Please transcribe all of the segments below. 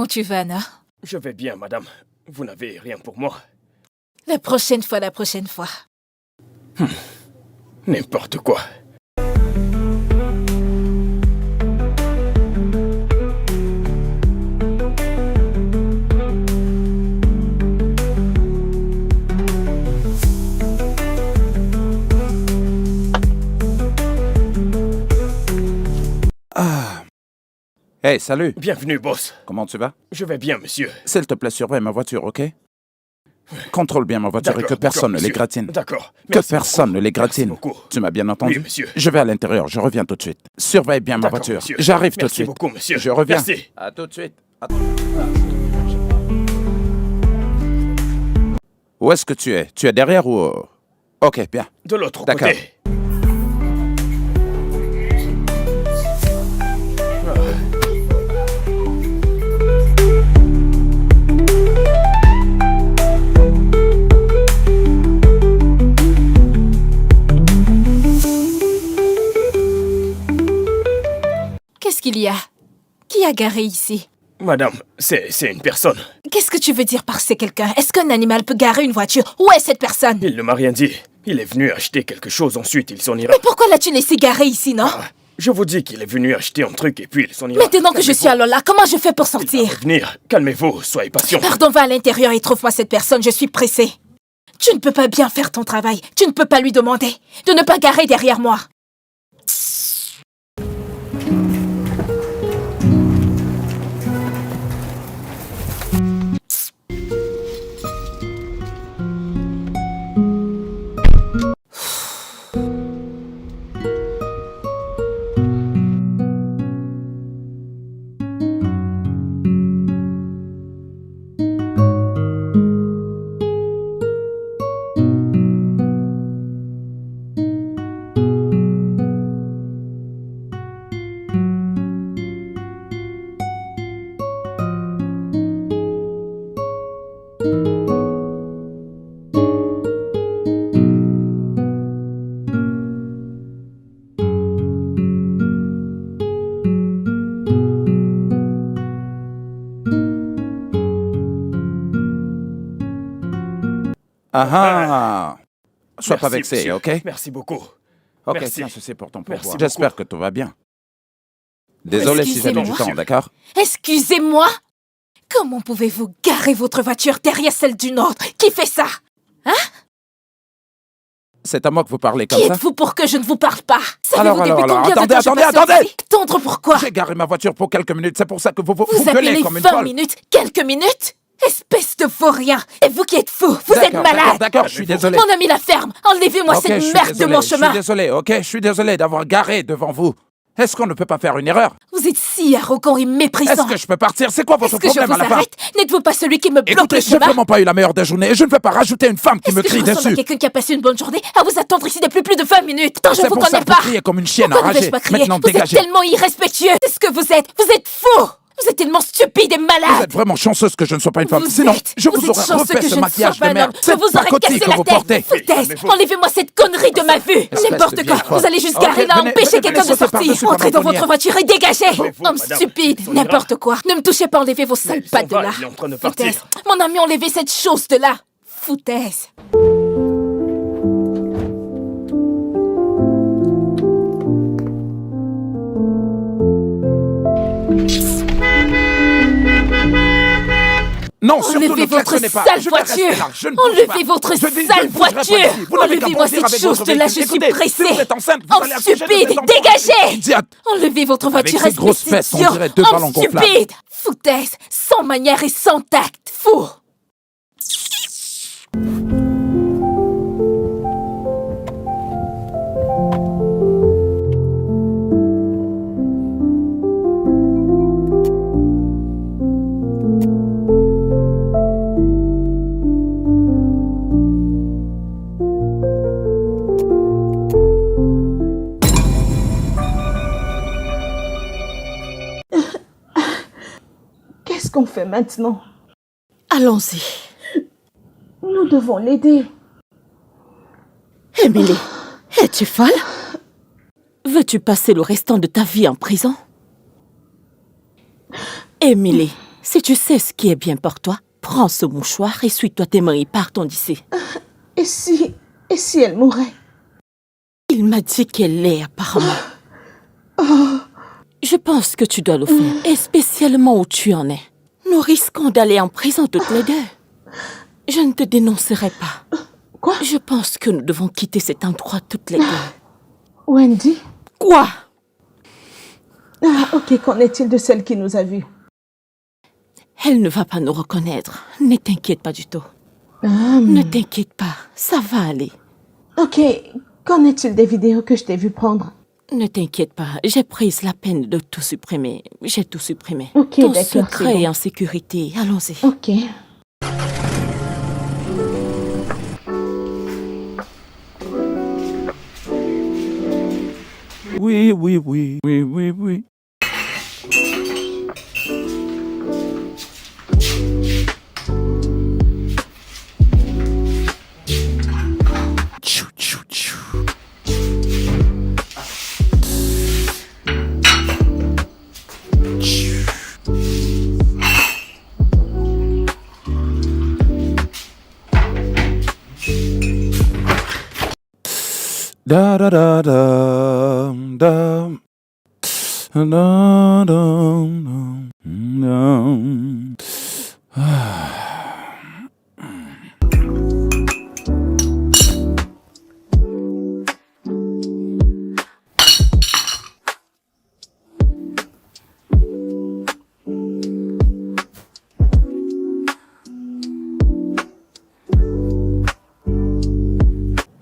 tu vas, non? Je vais bien, madame. Vous n'avez rien pour moi. La prochaine fois, la prochaine fois. N'importe quoi. Hey, salut. Bienvenue, boss. Comment tu vas? Je vais bien, monsieur. S'il te plaît, surveille ma voiture, OK? Contrôle bien ma voiture et que personne ne les gratine. D'accord. Que personne ne les gratine. Merci beaucoup. Tu m'as bien entendu? Oui, monsieur. Je vais à l'intérieur, je reviens tout de suite. Surveille bien ma voiture. Monsieur. J'arrive tout de Merci suite. beaucoup, monsieur. Je reviens. Merci. À tout de suite. Où est-ce que tu es? Tu es derrière ou... OK, bien. De l'autre D'accord. côté. Qu'est-ce qu'il y a? Qui a garé ici? Madame, c'est une personne. Qu'est-ce que tu veux dire par c'est quelqu'un? Est-ce qu'un animal peut garer une voiture? Où est cette personne? Il ne m'a rien dit. Il est venu acheter quelque chose, ensuite il s'en ira. Mais pourquoi l'as-tu laissé garer ici, non? Je vous dis qu'il est venu acheter un truc et puis il s'en ira. Maintenant que je suis à Lola, comment je fais pour Il va sortir? revenir. Calmez-vous, soyez patient. Pardon, va à l'intérieur et trouve-moi cette personne, je suis pressée. Tu ne peux pas bien faire ton travail. Tu ne peux pas lui demander de ne pas garer derrière moi. Ah ah. Sois pas Merci, vexé, monsieur. OK? Merci beaucoup. OK, Merci. tiens, ceci pour ton Merci pourboire. J'espère que tout va bien. Désolé si j'ai mis du Excusez-moi. temps, d'accord? Excusez-moi? Comment pouvez-vous garer votre voiture derrière celle d'une autre? Qui fait ça? C'est à moi que vous parlez comme Qui ça? êtes-vous pour que je ne vous parle pas? Alors, Savez-vous depuis alors, combien de attendez, temps je attendez, passe attendez! ici? Tendre pourquoi? J'ai garé ma voiture pour quelques minutes, c'est pour ça que vous Vous gueulez appelez comme une 20 folle. minutes? Quelques minutes? Espèce de vaurien! Et vous qui êtes fou, vous êtes D'accord, malade! d'accord, je suis désolé. Mon ami la ferme! Enlevez-moi Ok, cette je suis merde de désolé, mon Je suis chemin! désolé, ok? Je suis désolé d'avoir garé devant vous. Est-ce qu'on ne peut pas faire une erreur? Vous êtes si arrogant et méprisant! Est-ce que je peux partir? C'est quoi votre Est-ce que je problème vous à la fin? arrête? N'êtes-vous pas celui qui me bloque Écoutez, le j'ai chemin? vraiment pas eu la meilleure des journées et je ne vais pas rajouter une femme qui me Est-ce que crie je ressemble à dessus. quelqu'un qui a passé une bonne journée à vous attendre ici depuis plus de 20 minutes? Tant je C'est vous pour ça connais que vous pas! criez comme une chienne Pourquoi ne enragée. vais-je pas crier? Maintenant, Vous êtes dégagez. tellement irrespectueux! C'est ce que vous êtes! Vous êtes fou! Vous êtes tellement stupide et Vous malade! êtes vraiment chanceuse que je ne sois pas une femme. Vous Sinon, êtes- je vous vous êtes aurais chanceux refait que ce je ne maquillage sois pas de merde. un homme. C'est Je vous aurais pacotille cassé que la vous tête. portez. Foutaise! Calmez-vous. Enlevez-moi cette connerie de ma vue! Espèce N'importe de quoi! vieille folle. Vous allez juste Ok, garer là, venez, empêcher venez, quelqu'un de sautez par-dessus sortir! ma Entrez dans boutonnière. votre voiture et dégagez! Calmez-vous, Homme madame. stupide! On ira. N'importe quoi! Ne me touchez pas, enlevez vos sales il pattes s'en de va, là! il est en train de Foutaise! partir. Mon ami, enlevez cette chose de là! Foutaise! Non, surtout Enlevez ne votre klaxonnez pas. sale Je vais rester voiture! là. Je ne bouge Enlevez pas. votre Je dis- je sale ne bougerai pas voiture! d'ici. Vous n'avez qu'à Enlevez-moi conduire cette avec votre chose de là, je véhicule. suis Écoutez, pressée! Si vous êtes enceinte, vous Homme allez accoucher de stupide! cet enfant. Dégagez! Idiote. Enlevez votre voiture, ces grosses fesses, on idiot. dirait deux ballons Homme gonflables. stupide! Foutaise! Sans manière et sans tact! Fou! Qu'est-ce qu'on fait maintenant? Allons-y. Nous devons l'aider. Emily, es-tu folle? Veux-tu passer le restant de ta vie en prison? Emily, Si tu sais ce qui est bien pour toi, prends ce mouchoir, essuie-toi tes mains et partons d'ici. Et si elle mourait? Il m'a dit qu'elle l'est apparemment. Je pense que tu dois le faire, et spécialement où tu en es. Nous risquons d'aller en prison toutes les deux. Je ne te dénoncerai pas. Quoi? Je pense que nous devons quitter cet endroit toutes les deux. Wendy? Quoi? Ah, ok, qu'en est-il de celle qui nous a vus? Elle ne va pas nous reconnaître. Ne t'inquiète pas du tout. Ah, Ne t'inquiète pas, ça va aller. ok, qu'en est-il des vidéos que je t'ai vu prendre? Ne t'inquiète pas, j'ai pris la peine de tout supprimer. J'ai tout supprimé. Ok, Ton d'accord, c'est secret bon. est en sécurité. Allons-y. Ok. Oui, oui, oui, oui, oui, oui. Tchou, tchou, tchou. Tchou. Da da da da da da da da.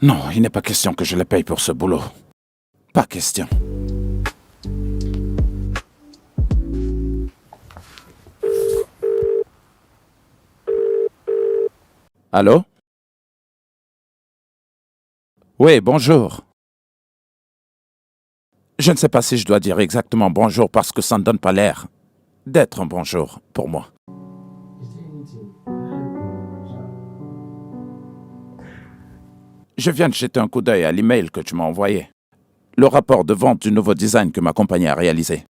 Non, il n'est pas question que je le paye pour ce boulot. Pas question. Allô? Oui, bonjour. Je ne sais pas si je dois dire exactement bonjour parce que ça ne donne pas l'air d'être un bonjour pour moi. Je viens de jeter un coup d'œil à l'email que tu m'as envoyé. Le rapport de vente du nouveau design que ma compagnie a réalisé.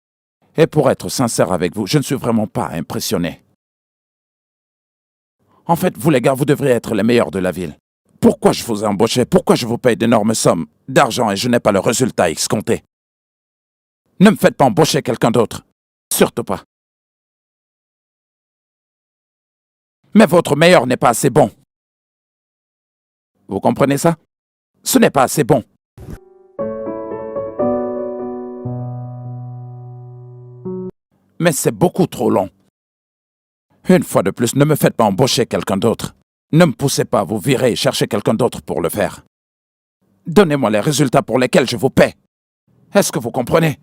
Et pour être sincère avec vous, je ne suis vraiment pas impressionné. En fait, vous les gars, vous devriez être les meilleurs de la ville. Pourquoi je vous ai embauché? Pourquoi je vous paye d'énormes sommes d'argent et je n'ai pas le résultat escompté? Ne me faites pas embaucher quelqu'un d'autre. Surtout pas. Mais votre meilleur n'est pas assez bon. Vous comprenez ça? Ce n'est pas assez bon. Mais c'est beaucoup trop long. Une fois de plus, ne me faites pas embaucher quelqu'un d'autre. Ne me poussez pas à vous virer et chercher quelqu'un d'autre pour le faire. Donnez-moi les résultats pour lesquels je vous paie. Est-ce que vous comprenez?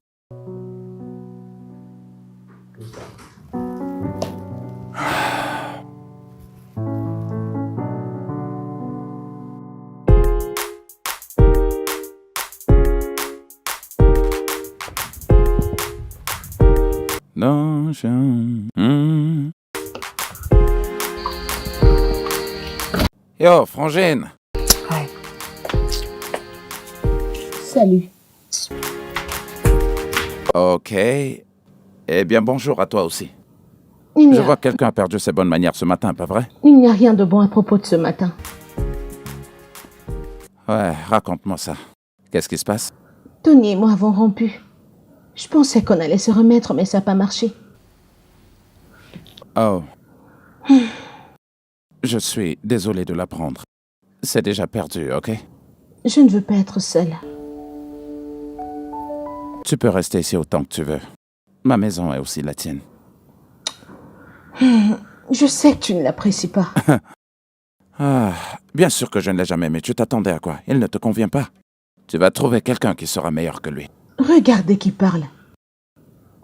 Non, Yo, Frangine. Hi. Salut. Ok. Eh bien, bonjour à toi aussi. Il Je n'y vois que quelqu'un a perdu ses bonnes manières ce matin, pas vrai? a rien de bon à propos de ce matin. Ouais, raconte-moi ça. Qu'est-ce qui se passe? Tony et moi avons rompu. Je pensais qu'on allait se remettre, mais ça n'a pas marché. Oh. Je suis désolé de l'apprendre. C'est déjà perdu, ok? Je ne veux pas être seule. Tu peux rester ici autant que tu veux. Ma maison est aussi la tienne. Je sais que tu ne l'apprécies pas. Ah, bien sûr que je ne l'ai jamais aimé. Tu t'attendais à quoi? Il ne te convient pas. Tu vas trouver quelqu'un qui sera meilleur que lui. Regardez qui parle.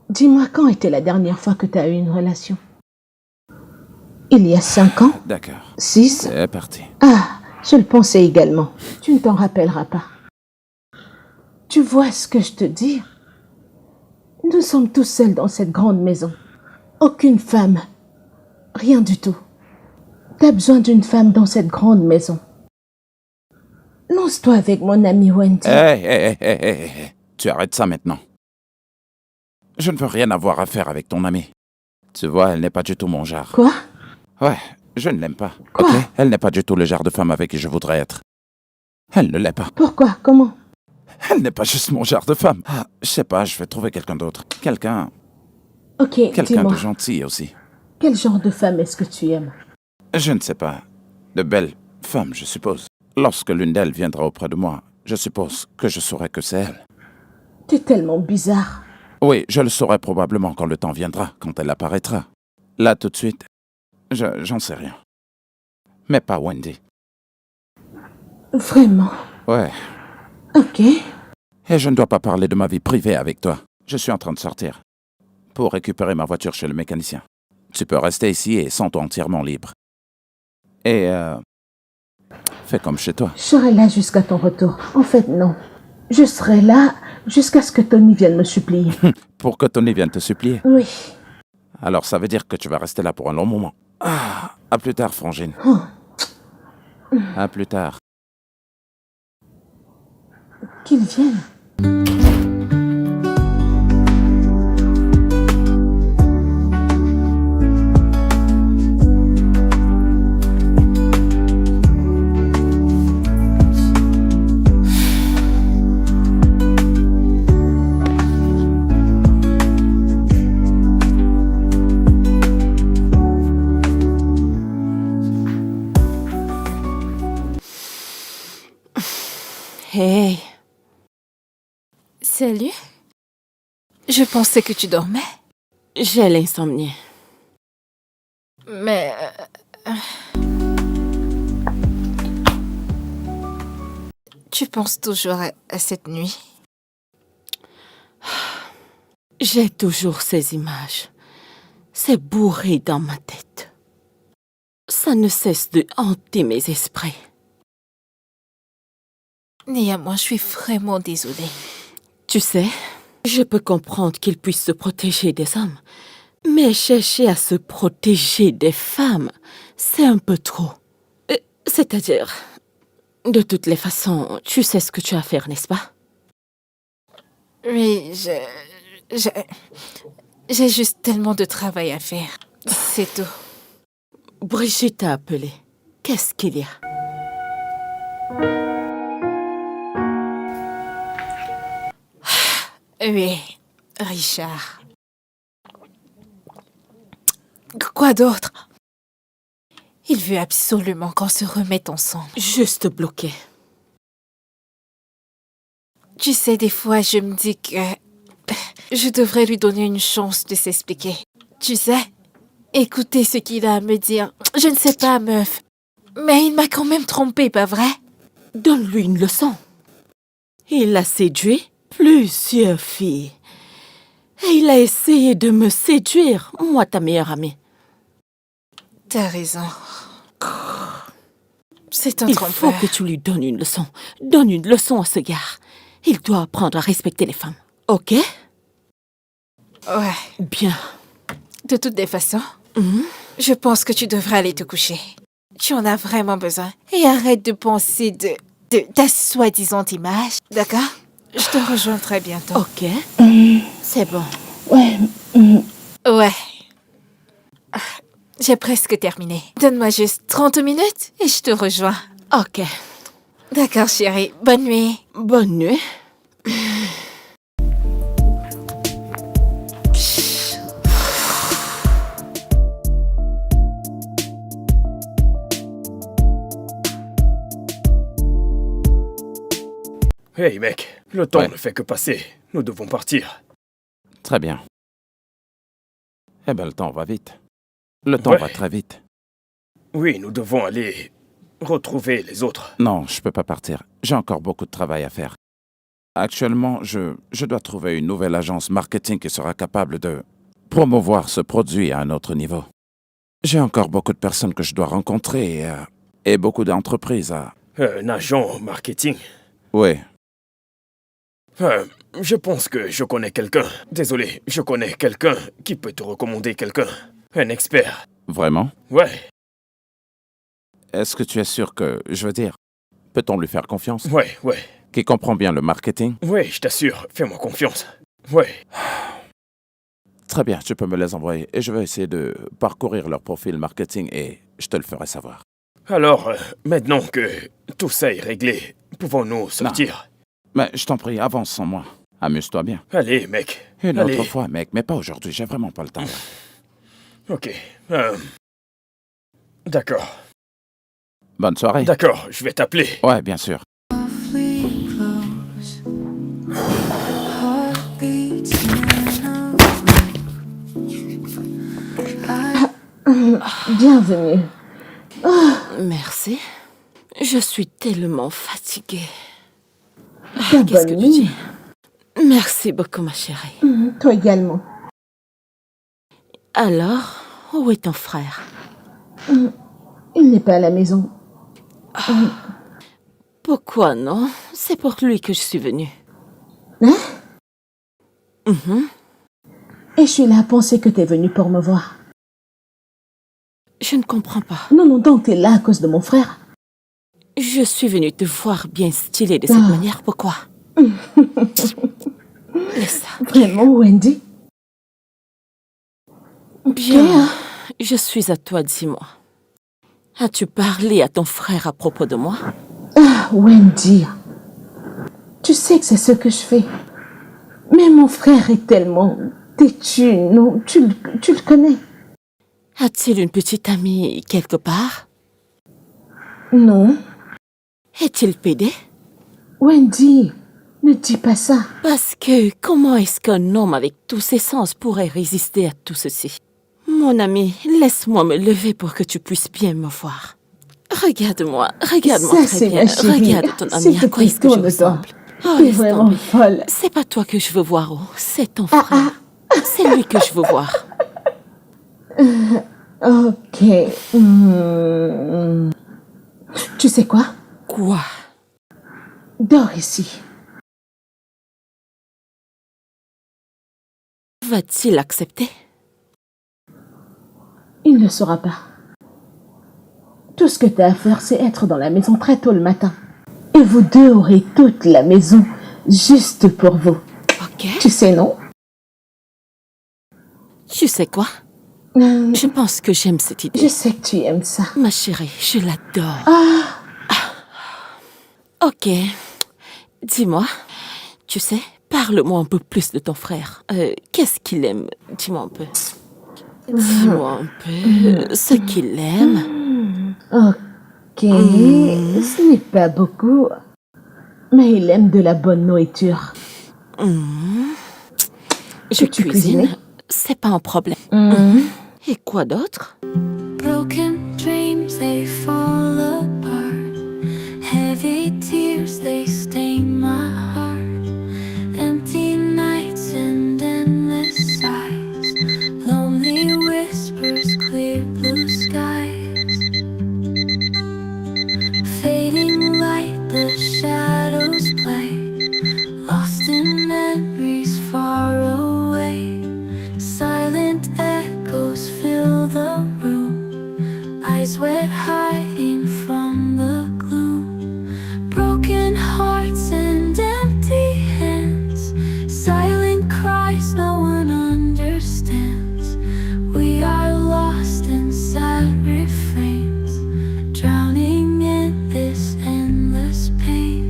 Dis-moi, quand était la dernière fois que tu as eu une relation? Il y a 5 ans? D'accord. 6? C'est parti. Ah, je le pensais également. Tu ne t'en rappelleras pas. Tu vois ce que je te dis? Nous sommes tous seuls dans cette grande maison. Aucune femme. Rien du tout. T'as besoin d'une femme dans cette grande maison. Lance-toi avec mon ami Wendy. Tu arrêtes ça maintenant. Je ne veux rien avoir à faire avec ton ami. Tu vois, elle n'est pas du tout mon genre. Quoi? Ouais, je ne l'aime pas. Quoi? Ok? Elle n'est pas du tout le genre de femme avec qui je voudrais être. Elle ne l'est pas. Pourquoi? Comment? Elle n'est pas juste mon genre de femme. Ah, je sais pas, je vais trouver quelqu'un d'autre. Quelqu'un Ok, dis-moi, de gentil aussi. quel genre de femme est-ce que tu aimes? Je ne sais pas. De belles femmes, je suppose. Lorsque l'une d'elles viendra auprès de moi, je suppose que je saurai que c'est elle. T'es tellement bizarre. Oui, je le saurai probablement quand le temps viendra, quand elle apparaîtra. Là, tout de suite, j'en sais rien. Mais pas Wendy. Vraiment? Ouais. Ok. Et je ne dois pas parler de ma vie privée avec toi. Je suis en train de sortir. Pour récupérer ma voiture chez le mécanicien. Tu peux rester ici et sens-toi entièrement libre. Et, fais comme chez toi. Je serai là jusqu'à ton retour. En fait, non. Je serai là jusqu'à ce que Tony vienne me supplier. Pour que Tony vienne te supplier. Oui. Alors ça veut dire que tu vas rester là pour un long moment. Ah, à plus tard, Frangine. Oh. À plus tard. Qu'il vienne. Hey, Salut. Je pensais que tu dormais. j'ai l'insomnie. Mais... Tu penses toujours à cette nuit? J'ai toujours ces images. C'est bourré dans ma tête. Ça ne cesse de hanter mes esprits. Nia, moi, je suis vraiment désolée. Tu sais, je peux comprendre qu'il puisse se protéger des hommes, mais chercher à se protéger des femmes, c'est un peu trop. C'est-à-dire, de toutes les façons, tu sais ce que tu as à faire, n'est-ce pas? Oui, j'ai juste tellement de travail à faire. C'est tout. Brigitte a appelé. Qu'est-ce qu'il y a? Oui, Richard. Quoi d'autre? Il veut absolument qu'on se remette ensemble. Juste bloqué. Tu sais, des fois, je me dis que je devrais lui donner une chance de s'expliquer. Tu sais, écouter ce qu'il a à me dire. Je ne sais pas, meuf. Mais il m'a quand même trompée, pas vrai? Donne-lui une leçon. Il a séduit plusieurs filles. Et il a essayé de me séduire, moi, ta meilleure amie. T'as raison. C'est un Il faut trompeur. que tu lui donnes une leçon. Donne une leçon à ce gars. Il doit apprendre à respecter les femmes. Ok? Ouais. Bien. De toutes les façons, je pense que tu devrais aller te coucher. Tu en as vraiment besoin. Et arrête de penser de ta soi-disant image, d'accord? Je te rejoins très bientôt. Ok. C'est bon. Ouais. Ouais. Ah, j'ai presque terminé. Donne-moi juste 30 minutes et je te rejoins. Ok. D'accord, chérie. Bonne nuit. Bonne nuit. Hey mec, le temps Ouais. ne fait que passer. Nous devons partir. Très bien. Eh ben, le temps va vite. Le temps Ouais. va très vite. Oui, nous devons aller retrouver les autres. Non, je peux pas partir. J'ai encore beaucoup de travail à faire. Actuellement, je dois trouver une nouvelle agence marketing qui sera capable de promouvoir ce produit à un autre niveau. J'ai encore beaucoup de personnes que je dois rencontrer et beaucoup d'entreprises à... Un agent marketing. Oui. Je pense que je connais quelqu'un. Désolé, je connais quelqu'un qui peut te recommander quelqu'un. Un expert. Vraiment? Ouais, Est-ce que tu es sûr que... Je veux dire, peut-on lui faire confiance? ouais. Qui comprend bien le marketing? Ouais, je t'assure, fais-moi confiance. Ouais, Très bien, tu peux me les envoyer et je vais essayer de parcourir leur profil marketing et je te le ferai savoir. Alors, maintenant que tout ça est réglé, pouvons-nous sortir? Mais je t'en prie, avance sans moi. Amuse-toi bien. Allez, mec. Une Allez. autre fois, mec, mais pas aujourd'hui, j'ai vraiment pas le temps. Ok. D'accord. Bonne soirée. D'accord, je vais t'appeler. Ouais, bien sûr. Bienvenue. Merci. Je suis tellement fatiguée. Ta Qu'est-ce que bonne tu nuit. dis? Merci beaucoup, ma chérie. Toi également. Alors, où est ton frère? Il n'est pas à la maison. Pourquoi non? C'est pour lui que je suis venue. Hein? Mhm. Et je suis là à penser que t'es venu pour me voir. Je ne comprends pas. Non, non, donc t'es là à cause de mon frère. Je suis venue te voir bien stylée de cette manière. Pourquoi? Laisse ça. Vraiment, Wendy? Bien. Je suis à toi, dis-moi. As-tu parlé à ton frère à propos de moi? Ah, Wendy. Tu sais que c'est ce que je fais. Mais mon frère est tellement têtu, non? Tu le connais? A-t-il une petite amie quelque part? Non. Est-il pédé? Wendy, ne dis pas ça. Parce que comment est-ce qu'un homme avec tous ses sens pourrait résister à tout ceci? Mon ami, laisse-moi me lever pour que tu puisses bien me voir. Regarde-moi Ça, très c'est bien. ma chérie. Regarde ton ami, S'il te à quoi est-ce que je plaît, tourne-toi. ressemble? Oh, T'es laisse vraiment tomber. folle. C'est pas toi que je veux voir, oh. C'est ton frère. C'est lui que je veux voir. Ok. Tu sais quoi? Quoi? Dors ici. Va-t-il accepter? Il ne saura pas. Tout ce que tu as à faire, c'est être dans la maison très tôt le matin. Et vous deux aurez toute la maison juste pour vous. Ok. Tu sais, non? Tu sais quoi? Je pense que j'aime cette idée. Je sais que tu aimes ça. Ma chérie, je l'adore. Ok. Dis-moi, tu sais, parle-moi un peu plus de ton frère. Qu'est-ce qu'il aime? Dis-moi un peu. Dis-moi un peu ce qu'il aime. Ok. Ce n'est pas beaucoup. Mais il aime de la bonne nourriture. Je Peux-tu cuisine. cuisiner? C'est pas un problème. Et quoi d'autre? Broken dreams, they fall apart. Heavy tears, they stain my heart. Empty nights and endless sighs. Lonely whispers, clear blue skies. Fading light, the shadows play. Lost in memories far away. Silent echoes fill the room. Eyes wet, hiding from the gloom. Broken hearts and empty hands. Silent cries no one understands. We are lost in sad refrains, drowning in this endless pain.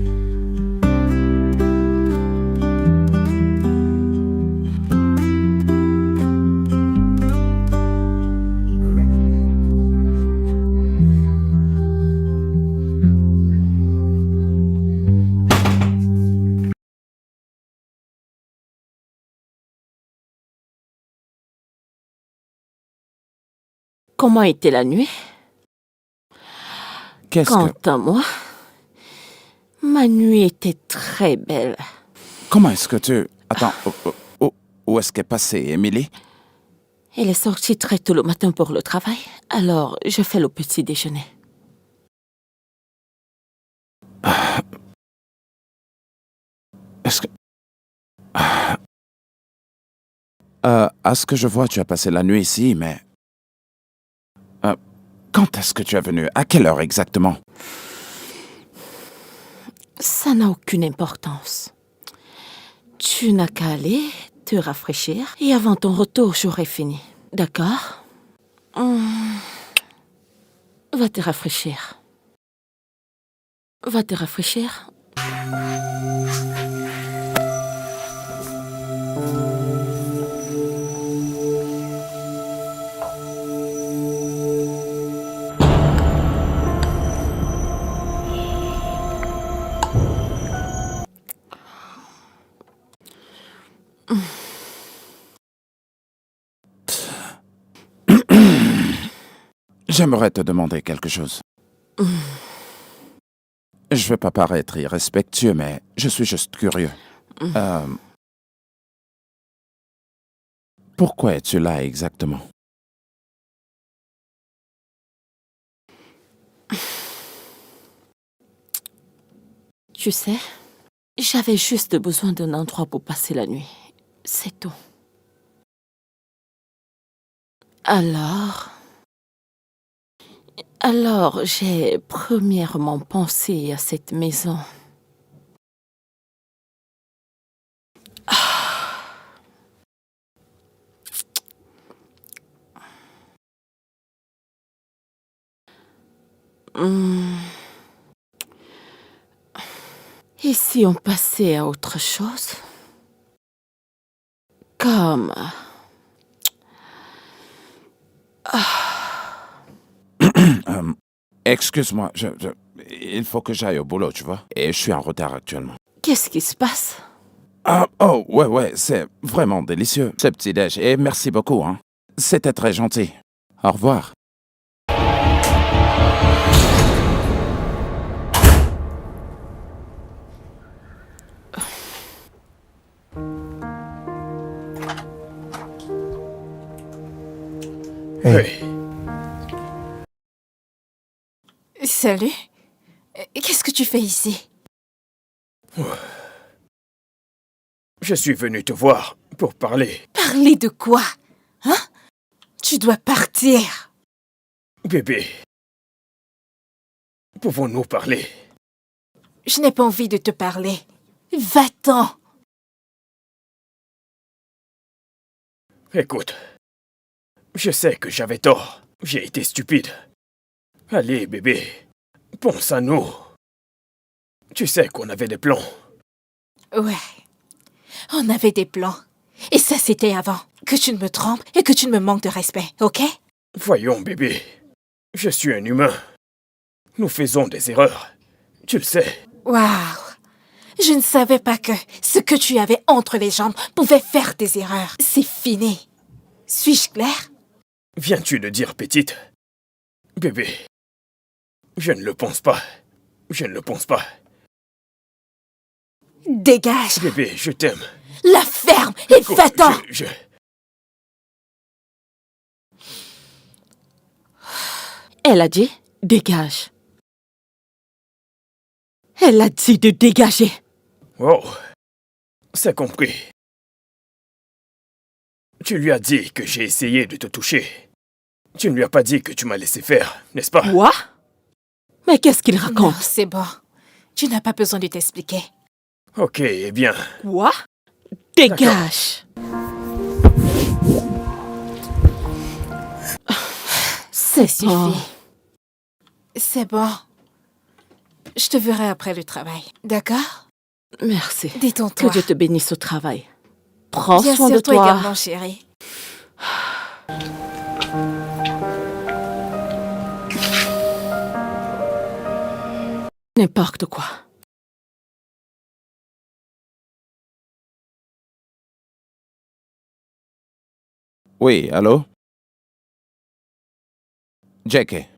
Comment était la nuit? Qu'est-ce Quant que... à moi, ma nuit était très belle. Comment est-ce que tu... Attends, où est-ce qu'est passée, Emily? Elle est sortie très tôt le matin pour le travail, alors je fais le petit déjeuner. Est-ce que... à ce que je vois, tu as passé la nuit ici, mais... quand est-ce que tu es venu? À quelle heure exactement? Ça n'a aucune importance. Tu n'as qu'à aller te rafraîchir et avant ton retour, j'aurai fini. D'accord? Va te rafraîchir. Va te rafraîchir. J'aimerais te demander quelque chose. Je vais pas paraître irrespectueux, mais je suis juste curieux. Pourquoi es-tu là exactement? Tu sais, j'avais juste besoin d'un endroit pour passer la nuit. C'est tout. Alors, j'ai premièrement pensé à cette maison. Et si on passait à autre chose? Comme... Excuse-moi, il faut que j'aille au boulot, tu vois. Et je suis en retard actuellement. Qu'est-ce qui se passe? Oh, ouais, c'est vraiment délicieux, ce petit-déj. Et merci beaucoup, hein. C'était très gentil. Au revoir. Hey. Salut. Qu'est-ce que tu fais ici? Je suis venu te voir pour parler. Parler de quoi? Hein? Tu dois partir. Bébé, pouvons-nous parler? Je n'ai pas envie de te parler. Va-t'en. Écoute, je sais que j'avais tort. J'ai été stupide. Allez, bébé, pense à nous. Tu sais qu'on avait des plans. Ouais. On avait des plans. Et ça, c'était avant. Que tu ne me trompes et que tu ne me manques de respect, ok? Voyons, bébé. Je suis un humain. Nous faisons des erreurs. Tu le sais. Waouh. Je ne savais pas que ce que tu avais entre les jambes pouvait faire des erreurs. C'est fini. Suis-je claire? Viens-tu de dire petite? Bébé, je ne le pense pas. Je ne le pense pas. Dégage. Bébé, je t'aime. La ferme et Écoute, va-t'en. Elle a dit « dégage ». Elle a dit de dégager. Oh, c'est compris. Tu lui as dit que j'ai essayé de te toucher. Tu ne lui as pas dit que tu m'as laissé faire, n'est-ce pas? Quoi? Mais qu'est-ce qu'il Non, raconte? c'est bon. Tu n'as pas besoin de t'expliquer. Ok, eh bien, Quoi? Dégage. Ça bon. suffit. C'est bon. Je te verrai après le travail. D'accord? Merci. Détends-toi. Que Dieu te bénisse au travail. Prends Bien soin sûr, de toi toi. également, chérie. N'importe quoi. Oui, allô? JK.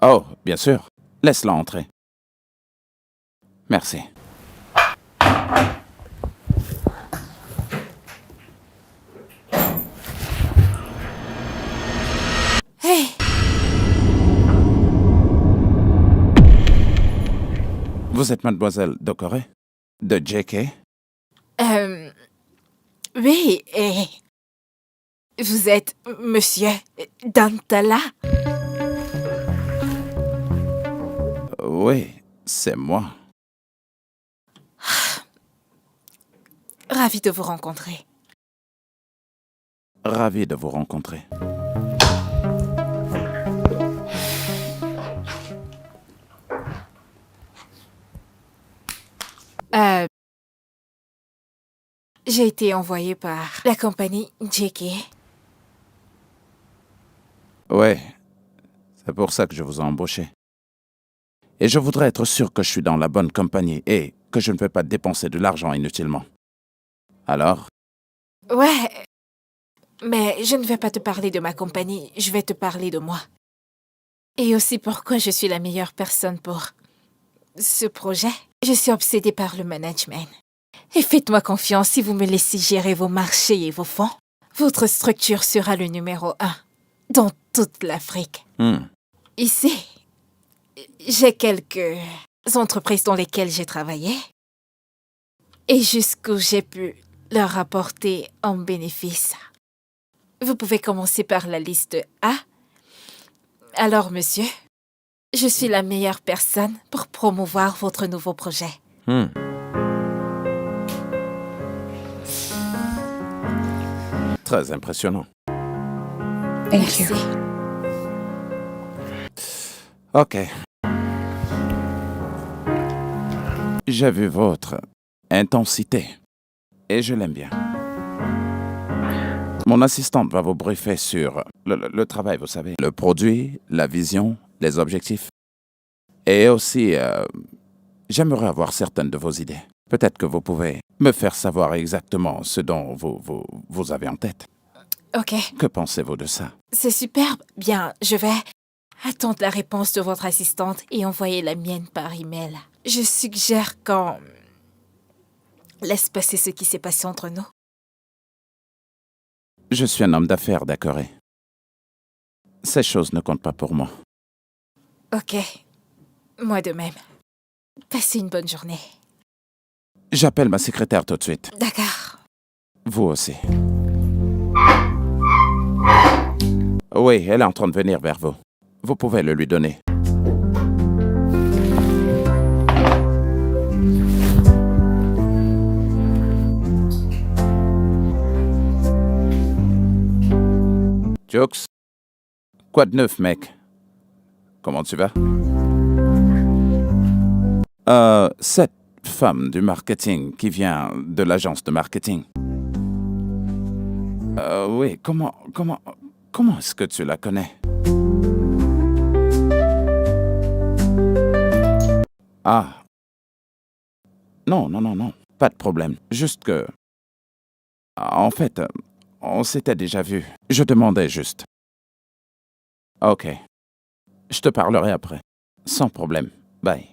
Oh, bien sûr. Laisse-la entrer. Merci. Hey! Vous êtes mademoiselle Dokore? De JK? Oui, et... Vous êtes monsieur Dantala? Oui, c'est moi. Ravie de vous rencontrer. Ravi de vous rencontrer. J'ai été envoyée par la compagnie JK. Ouais, c'est pour ça que je vous ai embauché. Et je voudrais être sûr que je suis dans la bonne compagnie et que je ne vais pas dépenser de l'argent inutilement. Alors, Ouais, mais je ne vais pas te parler de ma compagnie, je vais te parler de moi. Et aussi pourquoi je suis la meilleure personne pour ce projet. Je suis obsédée par le management. Et faites-moi confiance, si vous me laissez gérer vos marchés et vos fonds, votre structure sera le numéro 1 dans toute l'Afrique. Ici, j'ai quelques entreprises dans lesquelles j'ai travaillé et jusqu'où j'ai pu leur rapporter en bénéfice. Vous pouvez commencer par la liste A. Alors, monsieur, je suis la meilleure personne pour promouvoir votre nouveau projet. Très impressionnant. Thank you. Merci. Ok. J'ai vu votre intensité et je l'aime bien. Mon assistante va vous briefer sur le travail, vous savez, le produit, la vision, les objectifs. Et aussi, j'aimerais avoir certaines de vos idées. Peut-être que vous pouvez me faire savoir exactement ce dont vous avez en tête. Ok, Que pensez-vous de ça? c'est superbe. Bien, je vais attendre la réponse de votre assistante et envoyer la mienne par email. Je suggère qu'on laisse passer ce qui s'est passé entre nous. Je suis un homme d'affaires, d'accord. Ces choses ne comptent pas pour moi. Ok, moi de même. Passez une bonne journée. J'appelle ma secrétaire tout de suite. D'accord. Vous aussi. Oui, elle est en train de venir vers vous. Vous pouvez le lui donner. Jokes? Quoi de neuf, mec? Comment tu vas? Cette femme du marketing qui vient de l'agence de marketing. Oui, comment est-ce que tu la connais? Ah. Non, pas de problème. Juste que... En fait, on s'était déjà vu. Je demandais juste. Ok. Je te parlerai après. Sans problème. Bye.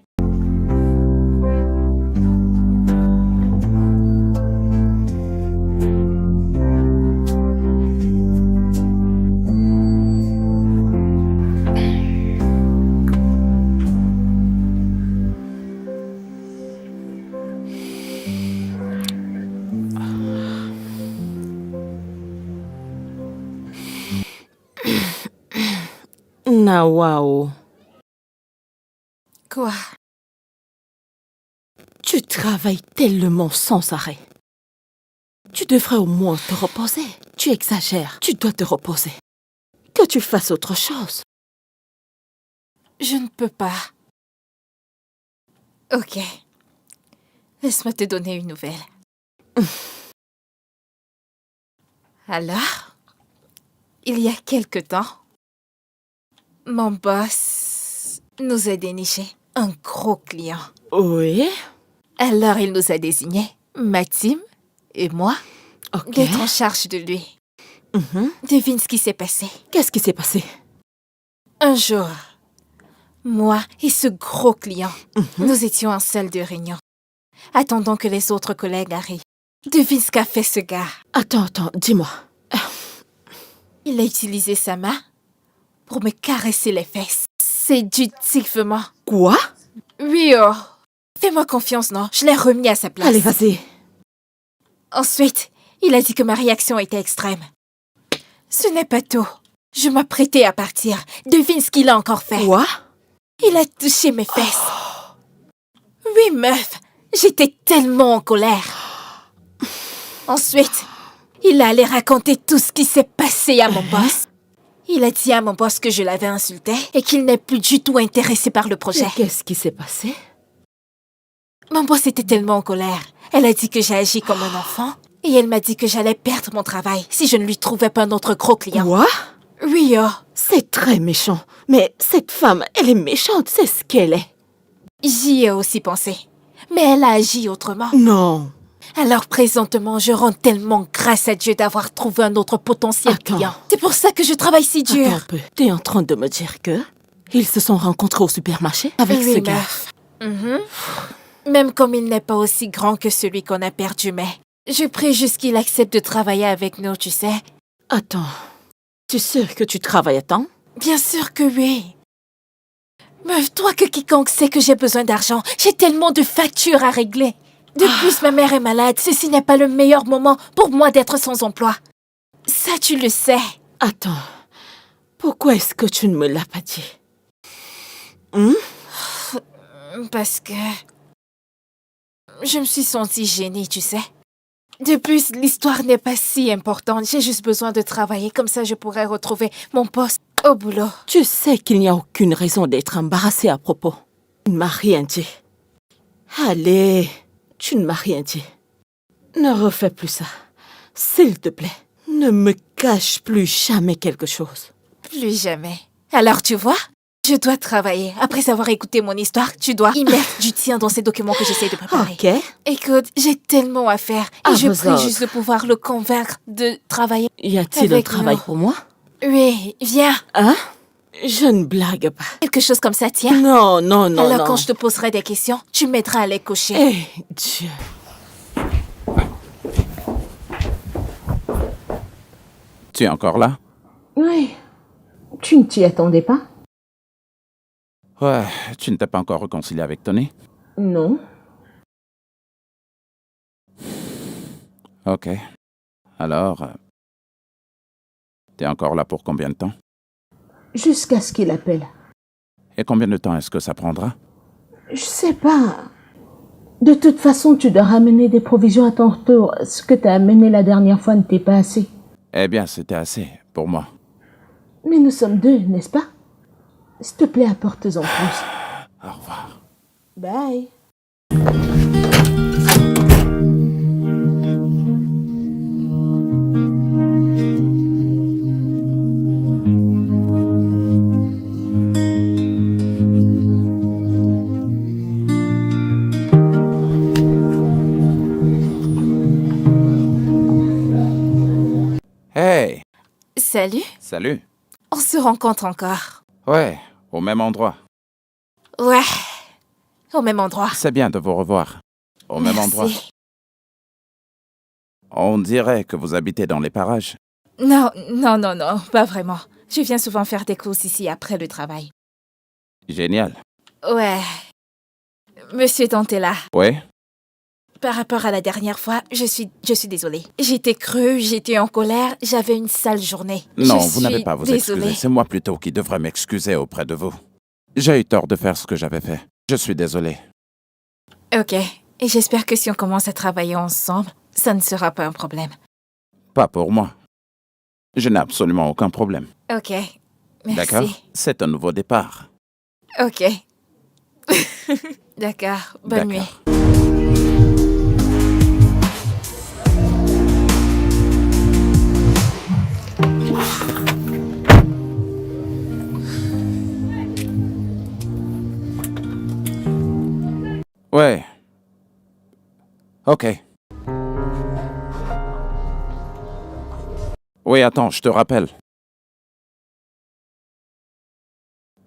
Nawao, Quoi? tu travailles tellement sans arrêt. Tu devrais au moins te reposer. Tu exagères. Tu dois te reposer. Que tu fasses autre chose. Je ne peux pas. Ok. Laisse-moi te donner une nouvelle. Alors, il y a quelque temps, mon boss nous a déniché un gros client. Oui? Alors, il nous a désignés, ma team et moi, Ok. d'être en charge de lui. Mhm. Devine ce qui s'est passé. Qu'est-ce qui s'est passé? Un jour, moi et ce gros client, nous étions en salle de réunion, attendant que les autres collègues arrivent. Devine ce qu'a fait ce gars. Attends, dis-moi. Il a utilisé sa main pour me caresser les fesses. Séductivement. Quoi? Oui, oh. Fais-moi confiance, non? Je l'ai remis à sa place. Allez, vas-y. Ensuite, il a dit que ma réaction était extrême. Ce n'est pas tout. Je m'apprêtais à partir. Devine ce qu'il a encore fait. Quoi? Il a touché mes fesses. Oui, meuf. J'étais tellement en colère. Ensuite, il allait raconter tout ce qui s'est passé à mon boss. Il a dit à mon boss que je l'avais insulté et qu'il n'est plus du tout intéressé par le projet. Mais qu'est-ce qui s'est passé? Mon boss était tellement en colère. Elle a dit que j'ai agi comme un enfant et elle m'a dit que j'allais perdre mon travail si je ne lui trouvais pas un autre gros client. Quoi? Oui, oh. C'est très méchant. Mais cette femme, elle est méchante, c'est ce qu'elle est. J'y ai aussi pensé. Mais elle a agi autrement. Non. Alors présentement, je rends tellement grâce à Dieu d'avoir trouvé un autre potentiel Attends. client. C'est pour ça que je travaille si dur. Attends un peu. T'es en train de me dire que ils se sont rencontrés au supermarché avec Oui, ce gars? meuf. Même comme il n'est pas aussi grand que celui qu'on a perdu, mais je prie juste qu'il accepte de travailler avec nous, tu sais. Attends. Tu es sûr que tu travailles à temps? Bien sûr que oui. Meuf, toi que quiconque sait que j'ai besoin d'argent, j'ai tellement de factures à régler. De plus, ma mère est malade. Ceci n'est pas le meilleur moment pour moi d'être sans emploi. Ça, tu le sais. Attends. Pourquoi est-ce que tu ne me l'as pas dit? Parce que je me suis sentie gênée, tu sais. De plus, l'histoire n'est pas si importante. J'ai juste besoin de travailler. Comme ça, je pourrais retrouver mon poste au boulot. Tu sais qu'il n'y a aucune raison d'être embarrassée à propos. Tu ne m'as rien dit. Allez, tu ne m'as rien dit. Ne refais plus ça. S'il te plaît, ne me cache plus jamais quelque chose. Plus jamais. Alors, tu vois, je dois travailler. Après avoir écouté mon histoire, tu dois y mettre du tien dans ces documents que j'essaie de préparer. Ok. Écoute, j'ai tellement à faire. Et Ah, je vous prie autres. juste de pouvoir le convaincre de travailler. Y a-t-il un Avec travail nous. pour moi? Oui, viens. Hein? Je ne blague pas. Quelque chose comme ça, tiens. Non, non, non, Alors, non. quand je te poserai des questions, tu m'aideras à les cocher. Eh, Dieu. Tu es encore là? Oui. Tu ne t'y attendais pas? Ouais, tu ne t'es pas encore réconcilié avec Tony? Non. Ok. Alors, t'es encore là pour combien de temps? Jusqu'à ce qu'il appelle. Et combien de temps est-ce que ça prendra? Je sais pas. De toute façon, tu dois ramener des provisions à ton retour. Ce que t'as amené la dernière fois n'était pas assez. Eh bien, c'était assez pour moi. Mais nous sommes deux, n'est-ce pas? S'il te plaît, apporte-en plus. Au revoir. Bye. Hey! Salut. Salut! On se rencontre encore. Ouais, au même endroit. Ouais. Au même endroit. C'est bien de vous revoir. Au même Merci. endroit. On dirait que vous habitez dans les parages. Non, non, non, non, pas vraiment. Je viens souvent faire des courses ici après le travail. Génial. Ouais. Monsieur Dantella, Ouais? par rapport à la dernière fois, je suis désolée. J'étais creux, j'étais en colère, j'avais une sale journée. Non, Je vous n'avez suis pas à vous désolée. excuser. C'est moi plutôt qui devrais m'excuser auprès de vous. J'ai eu tort de faire ce que j'avais fait. Je suis désolé. Ok. Et j'espère que si on commence à travailler ensemble, ça ne sera pas un problème. Pas pour moi. Je n'ai absolument aucun problème. Ok. Merci. D'accord? C'est un nouveau départ. Ok. D'accord. Bonne nuit. D'accord. Ouais. Ok. Oui, attends, je te rappelle.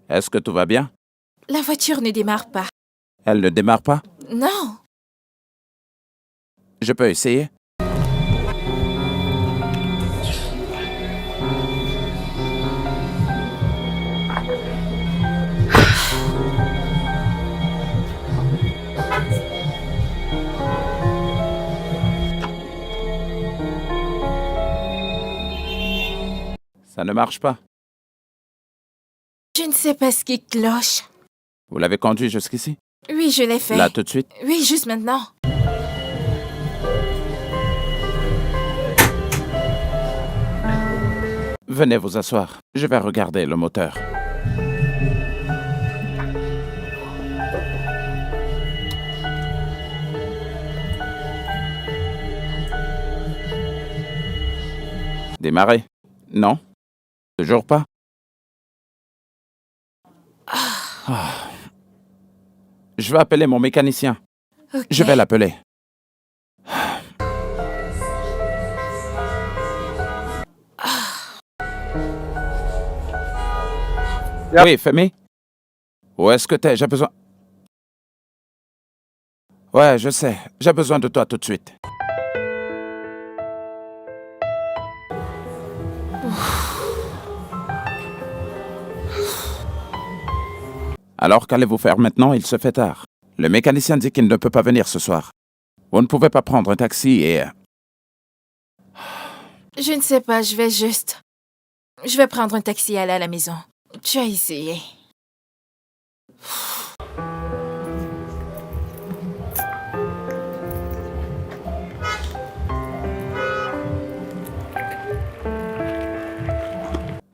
Est-ce que tout va bien? La voiture ne démarre pas. Elle ne démarre pas? Non. Je peux essayer? Ça ne marche pas. Je ne sais pas ce qui cloche. Vous l'avez conduit jusqu'ici? Oui, je l'ai fait. Là, tout de suite? Oui, juste maintenant. Venez vous asseoir. Je vais regarder le moteur. Démarrer? Non? Toujours pas? Ah. Je vais appeler mon mécanicien. Ok. Je vais l'appeler. Oui, Femi? Où est-ce que t'es? J'ai besoin... Ouais, je sais. J'ai besoin de toi tout de suite. Alors qu'allez-vous faire maintenant? Il se fait tard. Le mécanicien dit qu'il ne peut pas venir ce soir. Vous ne pouvez pas prendre un taxi et... Je ne sais pas, je vais prendre un taxi et aller à la maison. Tu as essayé.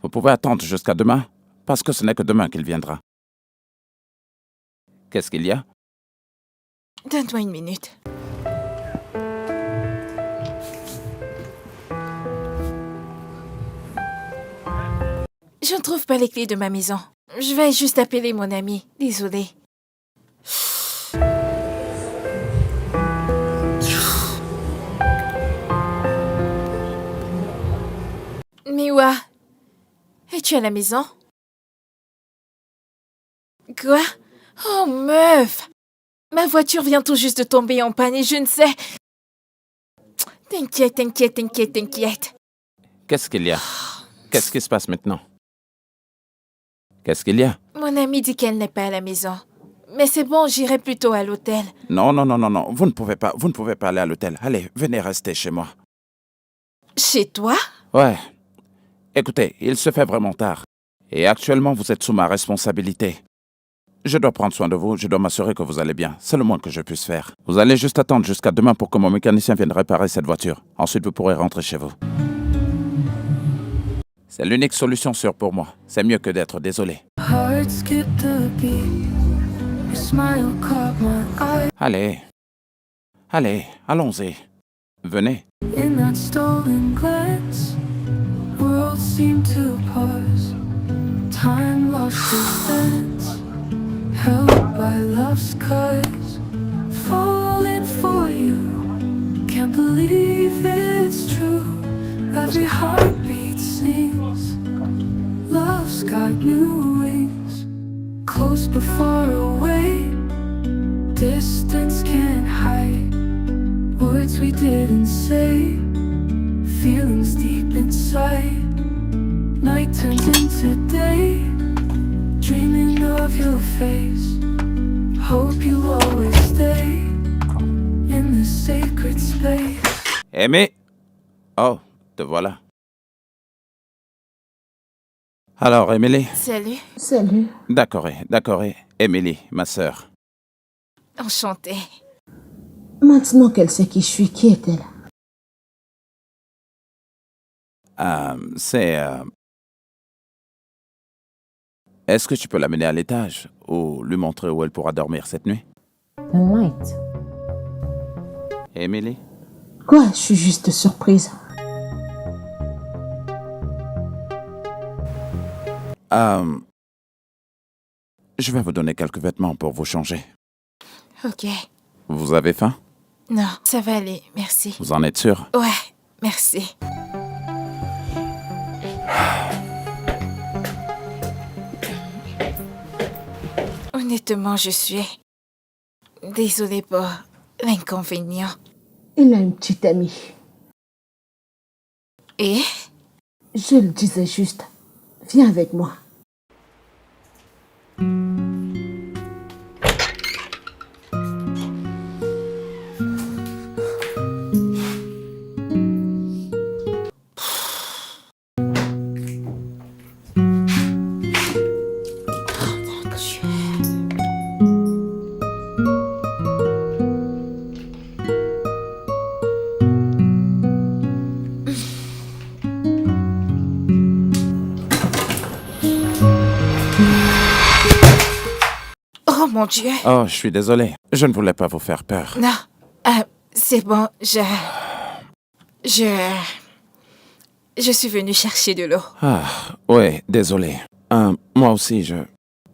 Vous pouvez attendre jusqu'à demain, parce que ce n'est que demain qu'il viendra. Qu'est-ce qu'il y a? Donne-moi une minute. Je ne trouve pas les clés de ma maison. Je vais juste appeler mon ami. Désolée. Miwa, es-tu à la maison? Quoi? Oh, meuf! Ma voiture vient tout juste de tomber en panne et je ne sais... T'inquiète. Qu'est-ce qu'il y a? Qu'est-ce qui se passe maintenant? Qu'est-ce qu'il y a? Mon amie dit qu'elle n'est pas à la maison. Mais c'est bon, j'irai plutôt à l'hôtel. Non, vous ne pouvez pas aller à l'hôtel. Allez, venez rester chez moi. Chez toi? Ouais. Écoutez, il se fait vraiment tard. Et actuellement, vous êtes sous ma responsabilité. Je dois prendre soin de vous, je dois m'assurer que vous allez bien. C'est le moins que je puisse faire. Vous allez juste attendre jusqu'à demain pour que mon mécanicien vienne réparer cette voiture. Ensuite, vous pourrez rentrer chez vous. C'est l'unique solution sûre pour moi. C'est mieux que d'être désolé. Heart skipped a beat. Your smile caught my eye. Allez, allons-y. Venez. In that stolen glance, worlds seem to pause. Time lost its sense, held by love's cause. Falling for you, can't believe it's true. Every heartbeat sings, love's got new wings. Close but far away, distance can't hide. Words we didn't say, feelings deep inside. Night turns into day, dreaming of your face. Hope you always stay in this sacred space. Amy? Oh, te voilà. Alors, Emily? Salut. Salut. D'accord, Emily, ma sœur. Enchantée. Maintenant qu'elle sait qui je suis, qui est-elle? Est-ce que tu peux l'amener à l'étage ou lui montrer où elle pourra dormir cette nuit? The light. Emily? Quoi? Je suis juste surprise. Je vais vous donner quelques vêtements pour vous changer. Ok. Vous avez faim? Non, ça va aller, merci. Vous en êtes sûr? Ouais, merci. Honnêtement, je suis... Désolée pour l'inconvénient. Il a une petite amie. Et? Je le disais juste. Viens avec moi. mon Dieu. Oh, je suis désolé. Je ne voulais pas vous faire peur. Non, c'est bon, je suis venue chercher de l'eau. Ah, oui, désolé. Moi aussi, je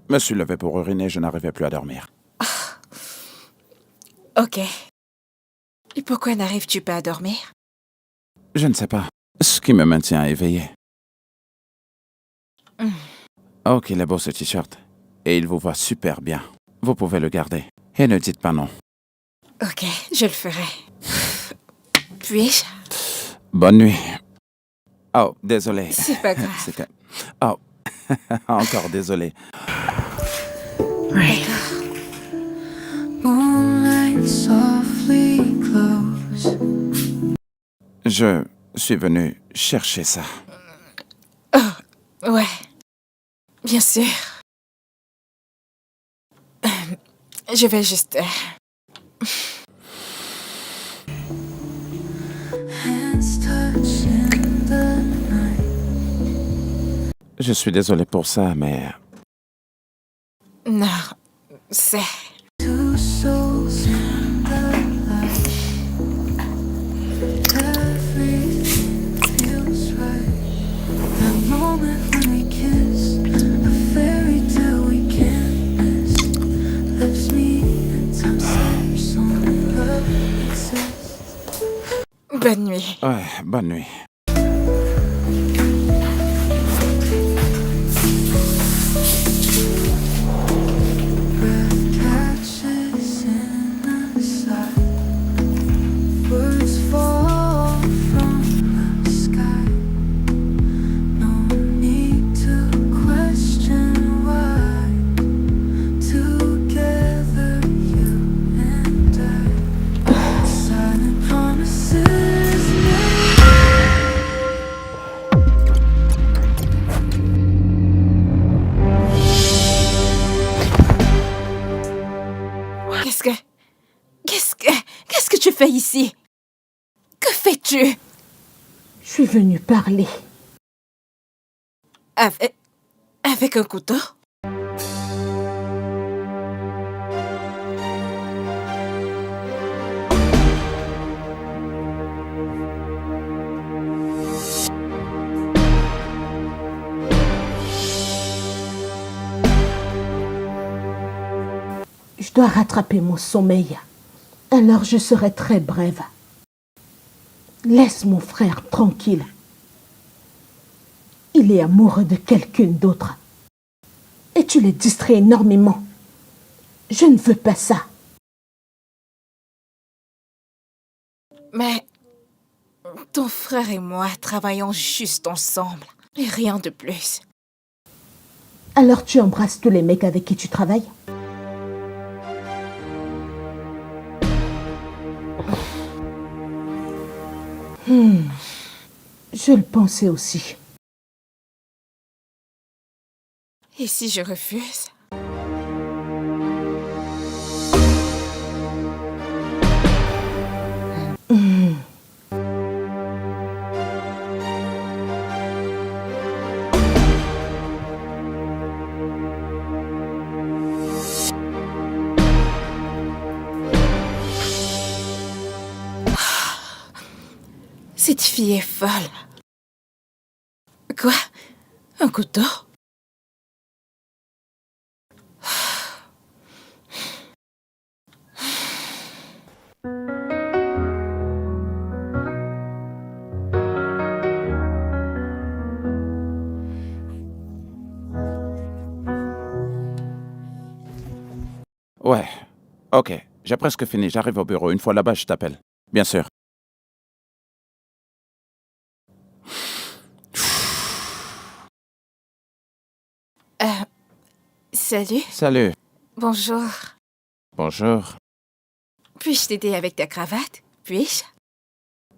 me suis levé pour uriner, je n'arrivais plus à dormir. Ok. Et pourquoi n'arrives-tu pas à dormir? Je ne sais pas. Ce qui me maintient éveillé. Oh, qu'il est beau ce t-shirt. Et il vous va super bien. Vous pouvez le garder. Et ne dites pas non. Ok, je le ferai. Puis-je? Bonne nuit. Oh, désolé. C'est pas grave. C'était... Oh, encore désolé. D'accord. Moonlight softly glows. Je suis venu chercher ça. Ouais. Bien sûr. Je vais juste... Hands touch in the night. Je suis désolé pour ça, mais... Non, c'est... Two souls in the light. Everything feels right. That moment when we kiss, a fairy tale we can't miss. Lips meet and time slips on love exists. Bonne nuit. Ouais, bonne nuit. Catches in the side. Words fall from the sky. No need to question why. Together, you and I. Silent promises made. Qu'est-ce que tu fais ici? Que fais-tu? Je suis venue parler. Avec un couteau? Je dois rattraper mon sommeil. Alors je serai très brève. Laisse mon frère tranquille. Il est amoureux de quelqu'un d'autre. Et tu le distrais énormément. Je ne veux pas ça. Mais ton frère et moi travaillons juste ensemble. Et rien de plus. Alors tu embrasses tous les mecs avec qui tu travailles? Je le pensais aussi. Et si je refuse? Cette fille est folle. Quoi? Un couteau? Ouais. Ok, j'ai presque fini. J'arrive au bureau. Une fois là-bas, je t'appelle. Bien sûr. Salut. Salut. Bonjour. Bonjour. Puis-je t'aider avec ta cravate? Puis-je?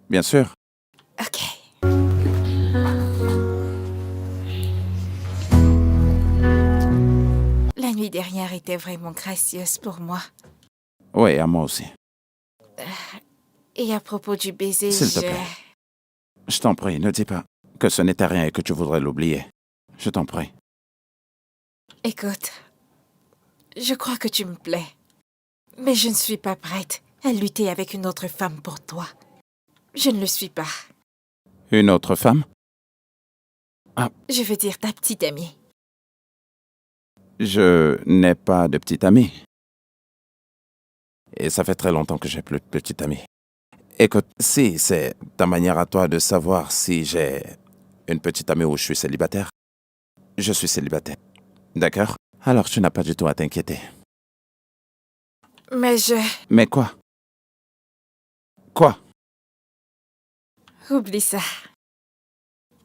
Bien sûr. Ok. La nuit dernière était vraiment gracieuse pour moi. Oui, à moi aussi. Et à propos du baiser, S'il te plaît. Je t'en prie, ne dis pas que ce n'était rien et que tu voudrais l'oublier. Je t'en prie. Écoute, je crois que tu me plais. Mais je ne suis pas prête à lutter avec une autre femme pour toi. Je ne le suis pas. Une autre femme? Je veux dire ta petite amie. Je n'ai pas de petite amie. Et ça fait très longtemps que j'ai plus de petite amie. Écoute, si c'est ta manière à toi de savoir si j'ai une petite amie ou je suis célibataire, je suis célibataire. D'accord? Alors tu n'as pas du tout à t'inquiéter. Mais Mais quoi? Quoi? Oublie ça.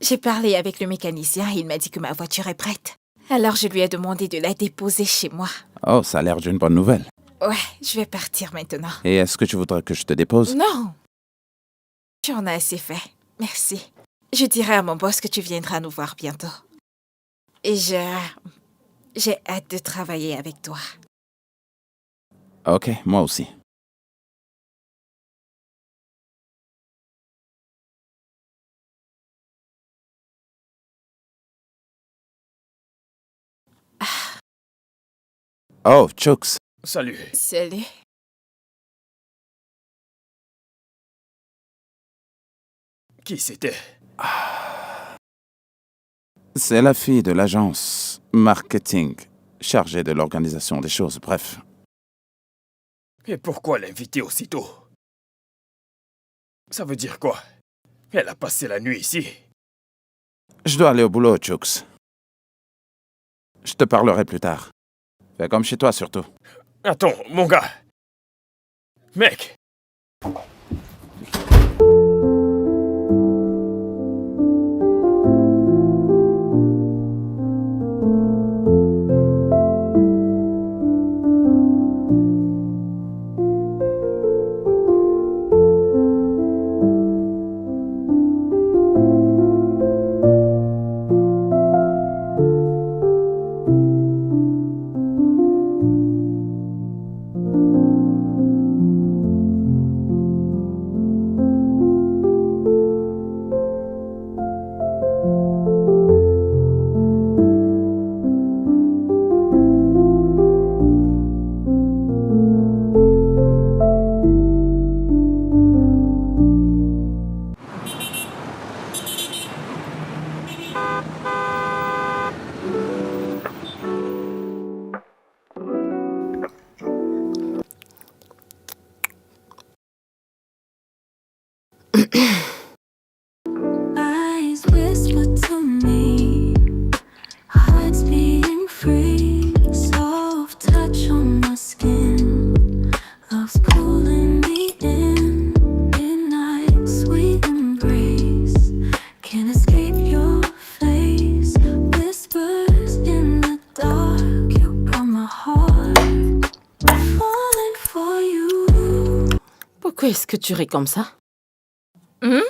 J'ai parlé avec le mécanicien et il m'a dit que ma voiture est prête. Alors je lui ai demandé de la déposer chez moi. Oh, ça a l'air d'une bonne nouvelle. Ouais, je vais partir maintenant. Et est-ce que tu voudrais que je te dépose? Non. J'en ai assez fait. Merci. Je dirai à mon boss que tu viendras nous voir bientôt. Et j'ai hâte de travailler avec toi. Ok, moi aussi. Oh, Chooks. Salut. Salut. Qui c'était? C'est la fille de l'agence marketing, chargée de l'organisation des choses, bref. Et pourquoi l'inviter aussitôt? Ça veut dire quoi? Elle a passé la nuit ici. Je dois aller au boulot, Chooks. Je te parlerai plus tard. Fais comme chez toi, surtout. Attends, mon gars. Mec. Eyes whisper to me, hearts beating free, soft touch on my skin, love's pulling me in, midnight sweet embrace, can't escape your face, whispers in the dark, you got my heart falling for you. Pourquoi est-ce que tu ris comme ça? Hum?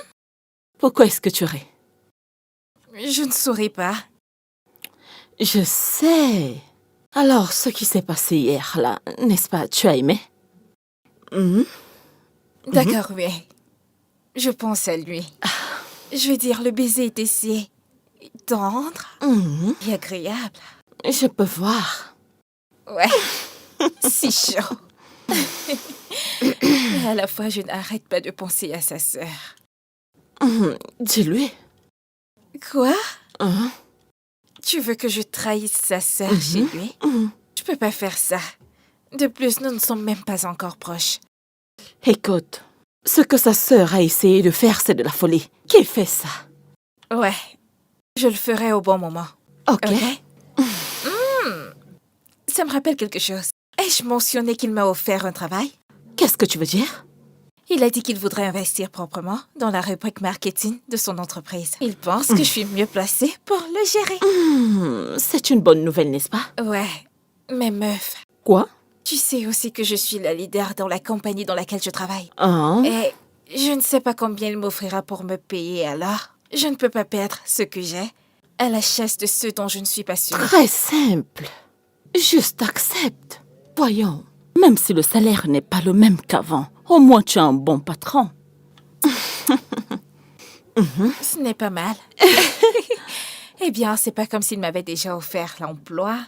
Pourquoi est-ce que tu ris? Je ne souris pas. Je sais. Alors, ce qui s'est passé hier, là, n'est-ce pas, tu as aimé? D'accord, oui. Je pense à lui. Je veux dire, le baiser était si tendre et agréable. Je peux voir. Ouais, si chaud. Et à la fois, je n'arrête pas de penser à sa sœur. Dis-lui. Quoi? Hein? Tu veux que je trahisse sa sœur chez lui? Je peux pas faire ça. De plus, nous ne sommes même pas encore proches. Écoute, ce que sa sœur a essayé de faire, c'est de la folie. Qui fait ça? Ouais, je le ferai au bon moment. Ok. Ça me rappelle quelque chose. Ai-je mentionné qu'il m'a offert un travail? Qu'est-ce que tu veux dire? Il a dit qu'il voudrait investir proprement dans la rubrique marketing de son entreprise. Il pense que je suis mieux placée pour le gérer. C'est une bonne nouvelle, n'est-ce pas? Ouais, mais meuf, Quoi? tu sais aussi que je suis la leader dans la compagnie dans laquelle je travaille. Hein? Et je ne sais pas combien il m'offrira pour me payer alors. Je ne peux pas perdre ce que j'ai à la chasse de ceux dont je ne suis pas sûre. Très simple. Juste accepte. Voyons, même si le salaire n'est pas le même qu'avant, au moins tu es un bon patron. Ce n'est pas mal. Eh bien, c'est pas comme s'il m'avait déjà offert l'emploi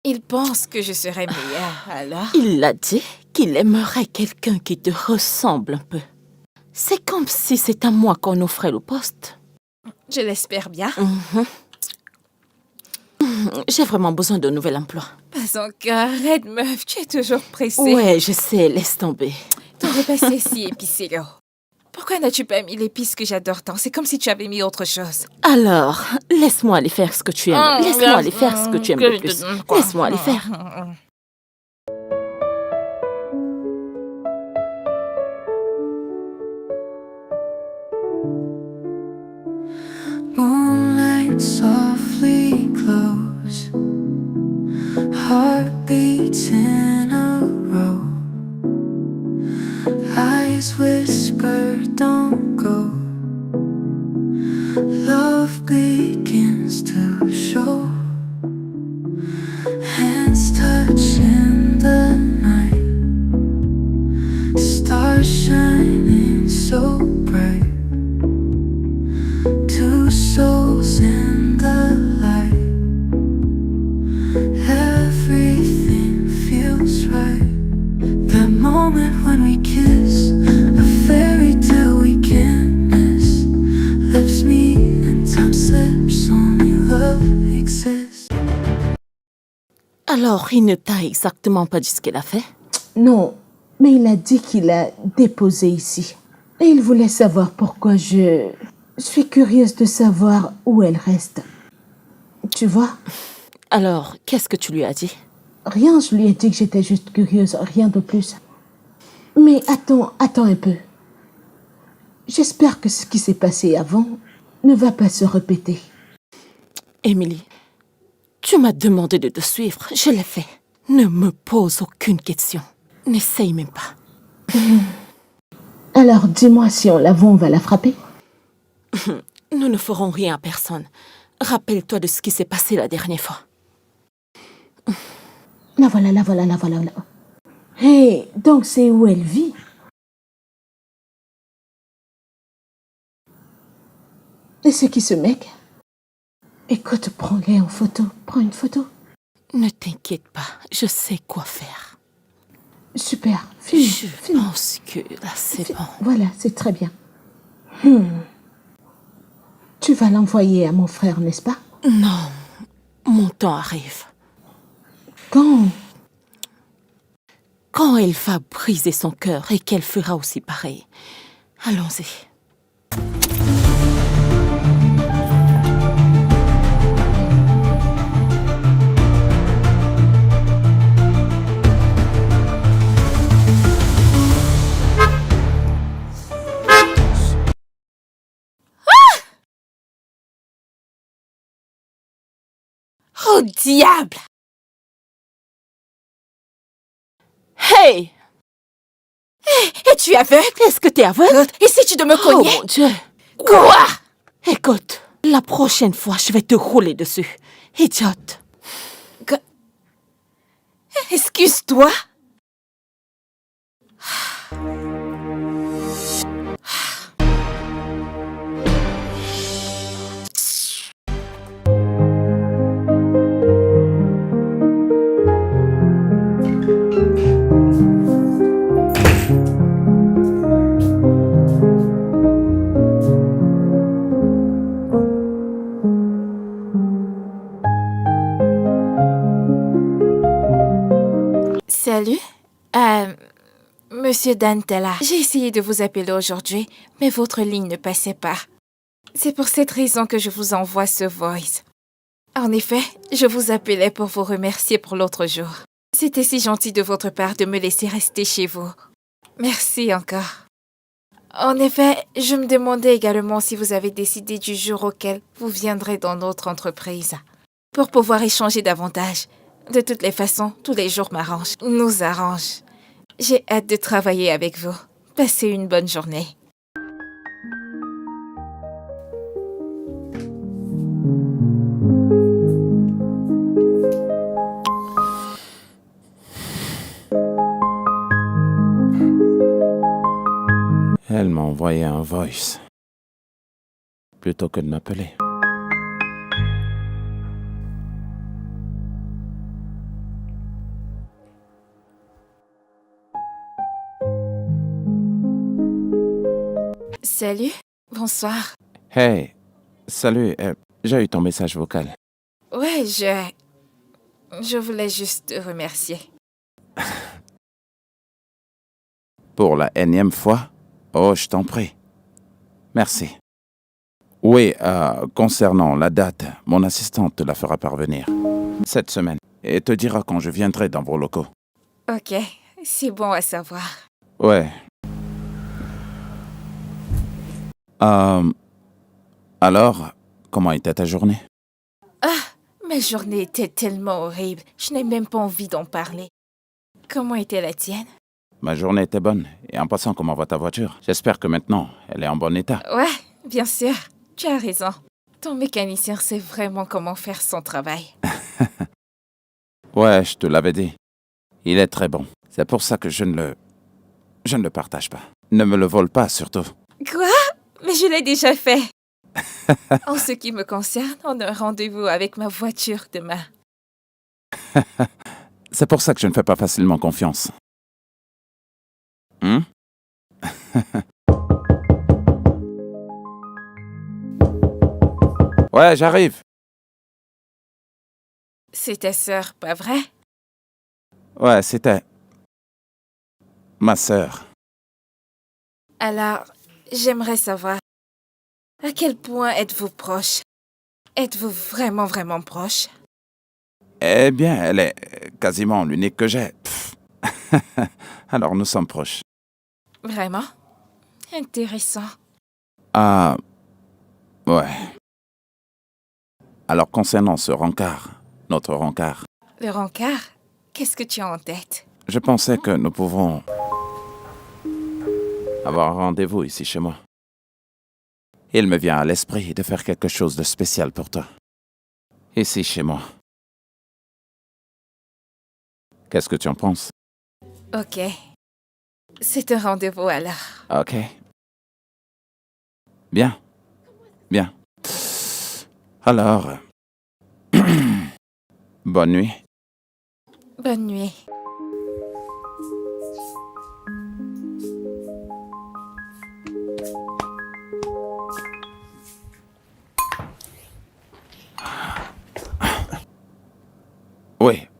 Il pense que je serais meilleure, alors? Il a dit qu'il aimerait quelqu'un qui te ressemble un peu. C'est comme si c'est à moi qu'on offrait le poste. Je l'espère bien. J'ai vraiment besoin d'un nouvel emploi. Pas encore. Red meuf, tu es toujours pressée. Ouais, je sais, laisse tomber. T'aurais passé si épicé, là. Pourquoi n'as-tu pas mis l'épice que j'adore tant? C'est comme si tu avais mis autre chose. Alors, laisse-moi aller faire ce que tu aimes. Laisse-moi aller faire ce que tu aimes le plus. Laisse-moi aller faire. Moonlight softly glows, heartbeats in a row, eyes whisper, don't go. Love begins to show, hands touch in the night, stars shining so bright. Two souls in the light. Everything feels right. That moment when we kiss, a fairy tale we can't miss. Lips meet and time slips, only love exists. Alors, il ne t'a exactement pas dit ce qu'il a fait? Non, mais il a dit qu'il a déposé ici. Et il voulait savoir pourquoi je suis curieuse de savoir où elle reste. Tu vois? Alors, qu'est-ce que tu lui as dit? Rien, je lui ai dit que j'étais juste curieuse, rien de plus. Mais attends un peu. J'espère que ce qui s'est passé avant ne va pas se répéter. Émilie, tu m'as demandé de te suivre, je l'ai fait. Ne me pose aucune question. N'essaye même pas. Alors dis-moi, si on la voit, on va la frapper? Nous ne ferons rien à personne. Rappelle-toi de ce qui s'est passé la dernière fois. La voilà. Hé, donc c'est où elle vit? Et c'est qui ce mec? Écoute, prends-les en photo. Prends une photo. Ne t'inquiète pas, je sais quoi faire. Super, filme. Je pense que là, c'est bon. Voilà, c'est très bien. Tu vas l'envoyer à mon frère, n'est-ce pas? Non, mon temps arrive. Quand? Quand elle va briser son cœur et qu'elle fera aussi pareil. Allons-y. Oh, diable! Hey! Es-tu aveugle? Est-ce que t'es aveugle? Essaies-tu de me Oh cogner? mon Dieu! Quoi? Écoute, la prochaine fois, je vais te rouler dessus. Idiote! Excuse-toi. Salut. Monsieur Dantella, j'ai essayé de vous appeler aujourd'hui, mais votre ligne ne passait pas. C'est pour cette raison que je vous envoie ce voice. En effet, je vous appelais pour vous remercier pour l'autre jour. C'était si gentil de votre part de me laisser rester chez vous. Merci encore. En effet, je me demandais également si vous avez décidé du jour auquel vous viendrez dans notre entreprise pour pouvoir échanger davantage. De toutes les façons, tous les jours m'arrangent, nous arrangent. J'ai hâte de travailler avec vous. Passez une bonne journée. Elle m'a envoyé un voice plutôt que de m'appeler. Salut, bonsoir. Hey, salut, j'ai eu ton message vocal. Ouais, je voulais juste te remercier. Pour la énième fois? Oh, je t'en prie. Merci. Oui, concernant la date, mon assistante te la fera parvenir cette semaine et te dira quand je viendrai dans vos locaux. Ok, c'est bon à savoir. Ouais. Alors, comment était ta journée? Ma journée était tellement horrible, je n'ai même pas envie d'en parler. Comment était la tienne? Ma journée était bonne. Et en passant, comment va ta voiture? J'espère que maintenant, elle est en bon état. Ouais, bien sûr, tu as raison. Ton mécanicien sait vraiment comment faire son travail. Ouais, je te l'avais dit. Il est très bon. C'est pour ça que je ne le partage pas. Ne me le vole pas, surtout. Quoi? Mais je l'ai déjà fait. En ce qui me concerne, on a un rendez-vous avec ma voiture demain. C'est pour ça que je ne fais pas facilement confiance. Hmm? Ouais, j'arrive. C'est ta sœur, pas vrai? Ouais, c'était ma sœur. Alors, j'aimerais savoir, à quel point êtes-vous proches? Êtes-vous vraiment, vraiment proches? Eh bien, elle est quasiment l'unique que j'ai. Pff. Alors, nous sommes proches. Vraiment? Intéressant. Ah, ouais. Alors, concernant ce rencard, notre rencard, Le rencard? Qu'est-ce que tu as en tête? je pensais que nous pouvons avoir un rendez-vous ici chez moi. Il me vient à l'esprit de faire quelque chose de spécial pour toi. Ici chez moi. Qu'est-ce que tu en penses? Ok. C'est un rendez-vous alors. Ok. Bien. Bien. Alors, bonne nuit. Bonne nuit.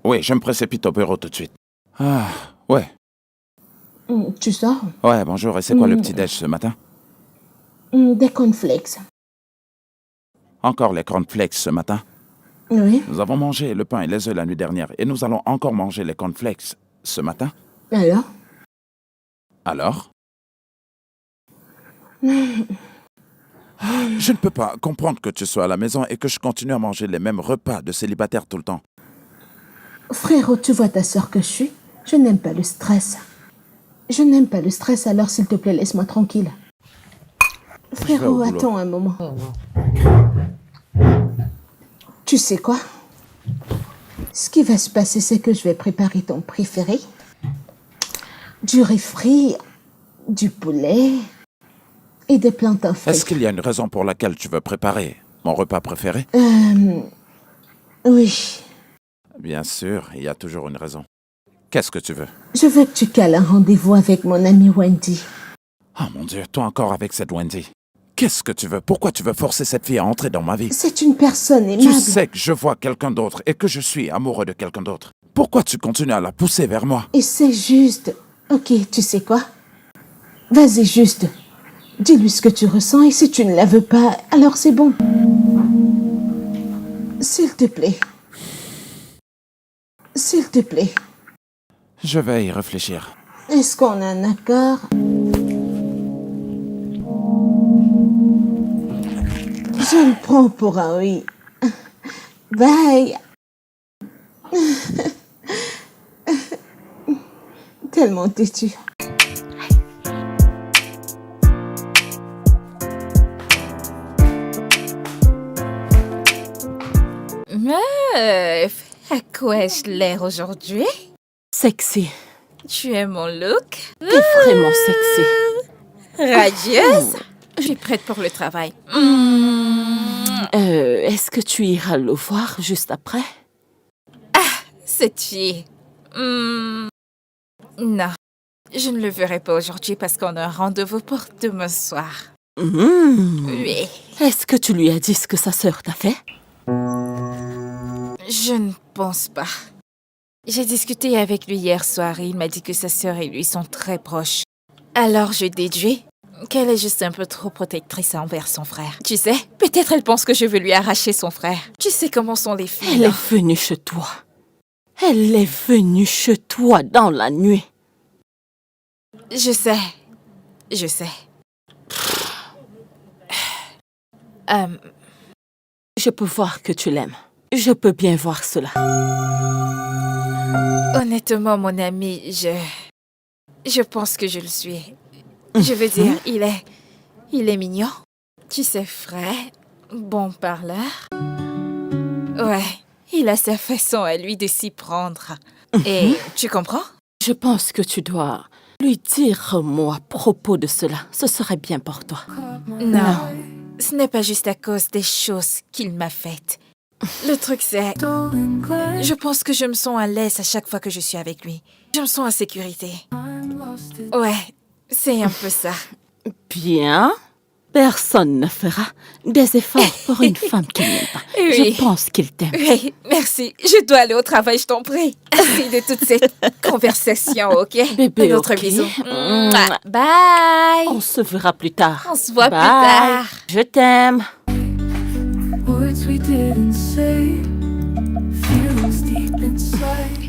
Oui, je me précipite au bureau tout de suite. Ah, ouais. Tu sors? Ouais, bonjour. Et c'est quoi le petit-déj ce matin? Des cornflakes. Encore les cornflakes ce matin? Oui. Nous avons mangé le pain et les œufs la nuit dernière et nous allons encore manger les cornflakes ce matin. Alors? Alors? Je ne peux pas comprendre que tu sois à la maison et que je continue à manger les mêmes repas de célibataire tout le temps. Frérot, tu vois ta sœur que je suis? Je n'aime pas le stress. Je n'aime pas le stress, alors s'il te plaît, laisse-moi tranquille. Frérot, boulot. attends un moment. Tu sais quoi? Ce qui va se passer, c'est que je vais préparer ton préféré. Du riz frit, du poulet et des plantains frits. Est-ce qu'il y a une raison pour laquelle tu veux préparer mon repas préféré? Oui. Bien sûr, il y a toujours une raison. Qu'est-ce que tu veux? Je veux que tu cales un rendez-vous avec mon amie Wendy. Oh mon Dieu, toi encore avec cette Wendy. Qu'est-ce que tu veux? Pourquoi tu veux forcer cette fille à entrer dans ma vie? C'est une personne aimable. Tu sais que je vois quelqu'un d'autre et que je suis amoureux de quelqu'un d'autre. Pourquoi tu continues à la pousser vers moi? Et c'est juste. Ok, tu sais quoi? Vas-y, juste. Dis-lui ce que tu ressens et si tu ne la veux pas, alors c'est bon. S'il te plaît. S'il te plaît. Je vais y réfléchir. Est-ce qu'on a un accord? Je le prends pour un oui. Bye. Tellement têtu. Meuf, à quoi ai-je l'air aujourd'hui? Sexy. Tu aimes mon look? T'es vraiment sexy. Radieuse? Je suis prête pour le travail. Est-ce que tu iras le voir juste après? Cette fille. Non, je ne le verrai pas aujourd'hui parce qu'on a un rendez-vous pour demain soir. Oui. Est-ce que tu lui as dit ce que sa sœur t'a fait? Je ne pense pas. J'ai discuté avec lui hier soir et il m'a dit que sa sœur et lui sont très proches. Alors je déduis qu'elle est juste un peu trop protectrice envers son frère. Tu sais, peut-être elle pense que je veux lui arracher son frère. Tu sais comment sont les filles. Elle hein? est venue chez toi. Elle est venue chez toi dans la nuit. Je sais. Je sais. Je peux voir que tu l'aimes. Je peux bien voir cela. Honnêtement, mon ami, je pense que je le suis. Je veux dire, il est mignon. Tu sais, frais, bon parleur. Ouais, il a sa façon à lui de s'y prendre. Et tu comprends? Je pense que tu dois lui dire un mot à propos de cela. Ce serait bien pour toi. Non, ce n'est pas juste à cause des choses qu'il m'a faites. Le truc, c'est... stolen glass. Je pense que je me sens à l'aise à chaque fois que je suis avec lui. Je me sens en sécurité. I'm lost in Ouais, c'est un peu ça. Bien. Personne ne fera des efforts pour une femme qui n'aime pas. Oui. Je pense qu'il t'aime. Oui, merci. Je dois aller au travail, je t'en prie. Merci de toute cette conversation, ok? Bébé, Un autre ok. bisou. Mouah. Bye. On se verra plus tard. On se voit plus Bye. tard. Je t'aime. words we didn't say. Feelings deep inside.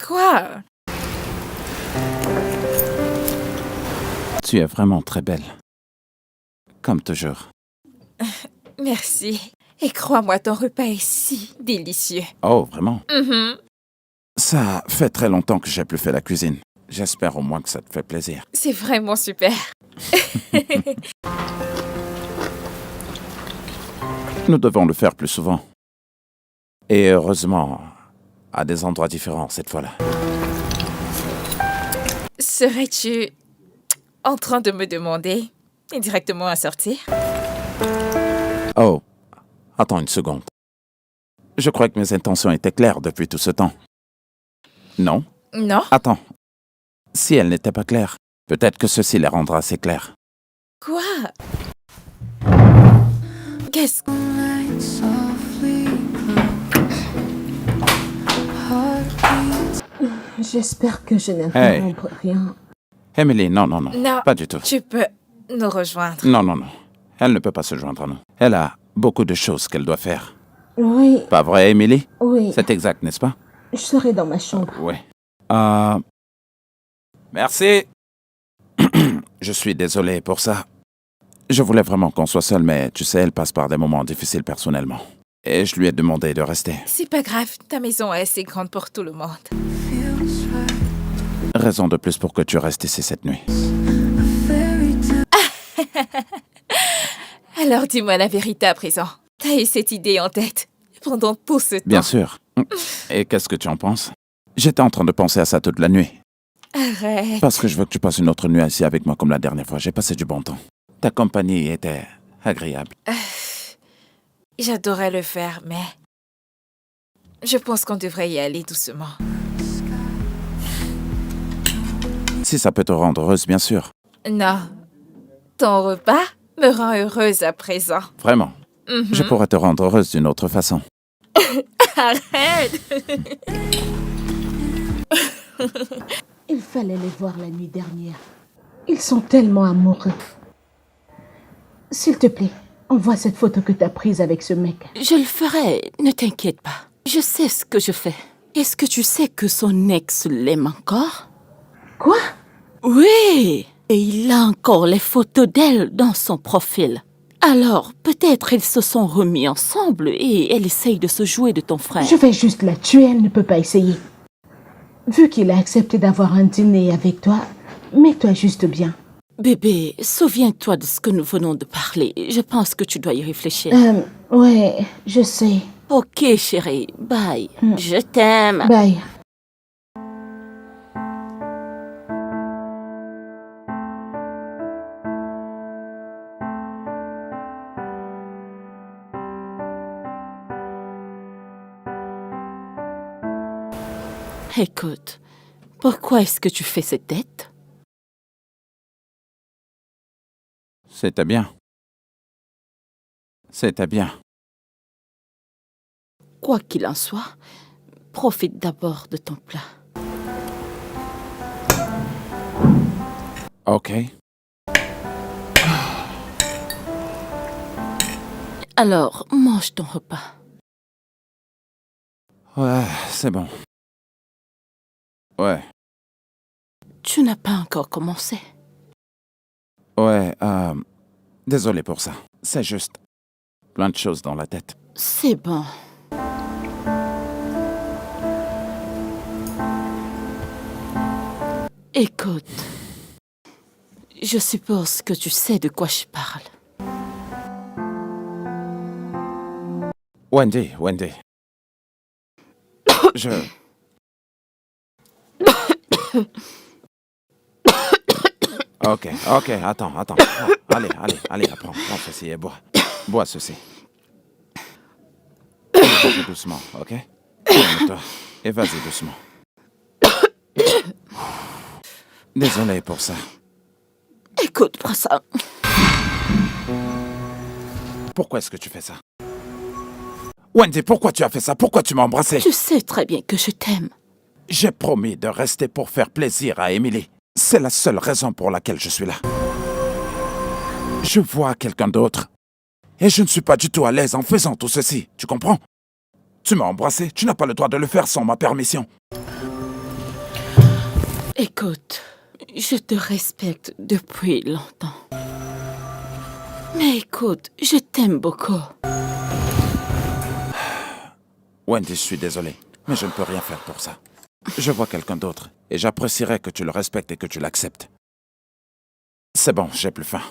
Quoi? Tu es vraiment très belle. Comme toujours. Merci. Et crois-moi, ton repas est si délicieux. Oh, vraiment? Mhm. Ça fait très longtemps que j'ai plus fait la cuisine. J'espère au moins que ça te fait plaisir. C'est vraiment super. Nous devons le faire plus souvent. Et heureusement, à des endroits différents cette fois-là. Serais-tu en train de me demander indirectement à sortir? Oh, attends une seconde. Je crois que mes intentions étaient claires depuis tout ce temps. Non? Non? Attends. Si elles n'étaient pas claires, peut-être que ceci les rendra assez claires. Quoi? Qu'est-ce que... Light softly glow. Heartbeats. J'espère que je n'interromps rien. Emily, non, non, non. Non. Pas du tout. Tu peux nous rejoindre. Non, non, non. Elle ne peut pas se joindre à nous. Elle a beaucoup de choses qu'elle doit faire. Oui, Pas vrai, Emily? oui. C'est exact, n'est-ce pas? Je serai dans ma chambre. Oui. Merci. Je suis désolé pour ça. Je voulais vraiment qu'on soit seul, mais tu sais, elle passe par des moments difficiles personnellement. Et je lui ai demandé de rester. C'est pas grave, ta maison est assez grande pour tout le monde. Feels right. Raison de plus pour que tu restes ici cette nuit. Fairy tale. Alors dis-moi la vérité à présent. T'as eu cette idée en tête pendant tout ce temps. Bien sûr. Et qu'est-ce que tu en penses? J'étais en train de penser à ça toute la nuit. Arrête. Parce que je veux que tu passes une autre nuit ici avec moi comme la dernière fois. J'ai passé du bon temps. Ta compagnie était agréable. J'adorais le faire, mais... Je pense qu'on devrait y aller doucement. Si ça peut te rendre heureuse, bien sûr. Non. Ton repas me rend heureuse à présent. Vraiment. Je pourrais te rendre heureuse d'une autre façon. Arrête. Il fallait les voir la nuit dernière. Ils sont tellement amoureux. S'il te plaît, envoie cette photo que t'as prise avec ce mec. Je le ferai, ne t'inquiète pas. Je sais ce que je fais. Est-ce que tu sais que son ex l'aime encore? Quoi? Oui, et il a encore les photos d'elle dans son profil. Alors, peut-être ils se sont remis ensemble et elle essaye de se jouer de ton frère. Je vais juste la tuer, elle ne peut pas essayer. Vu qu'il a accepté d'avoir un dîner avec toi, mets-toi juste bien. Bébé, souviens-toi de ce que nous venons de parler. Je pense que tu dois y réfléchir. Ouais, je sais. Ok, chérie, bye. Je t'aime. Bye. Écoute, pourquoi est-ce que tu fais cette tête? C'était bien. C'était bien. Quoi qu'il en soit, profite d'abord de ton plat. Ok. Alors, mange ton repas. Ouais, c'est bon. Ouais. Tu n'as pas encore commencé. Ouais, désolé pour ça. C'est juste plein de choses dans la tête. C'est bon. Écoute, je suppose que tu sais de quoi je parle. Wendy. Je... Ok, attends. Allez, prends ceci et bois. Bois ceci. Vas-y doucement, ok? Calme-toi et vas-y doucement. Désolé pour ça. Écoute, prends ça. Pourquoi est-ce que tu fais ça? Wendy, pourquoi tu as fait ça? Pourquoi tu m'as embrassé? Tu sais très bien que je t'aime. J'ai promis de rester pour faire plaisir à Emily. C'est la seule raison pour laquelle je suis là. Je vois quelqu'un d'autre. Et je ne suis pas du tout à l'aise en faisant tout ceci. Tu comprends? Tu m'as embrassé. Tu n'as pas le droit de le faire sans ma permission. Écoute, je te respecte depuis longtemps. Mais écoute, je t'aime beaucoup. Wendy, je suis désolé, mais je ne peux rien faire pour ça. Je vois quelqu'un d'autre, et j'apprécierais que tu le respectes et que tu l'acceptes. C'est bon, j'ai plus faim.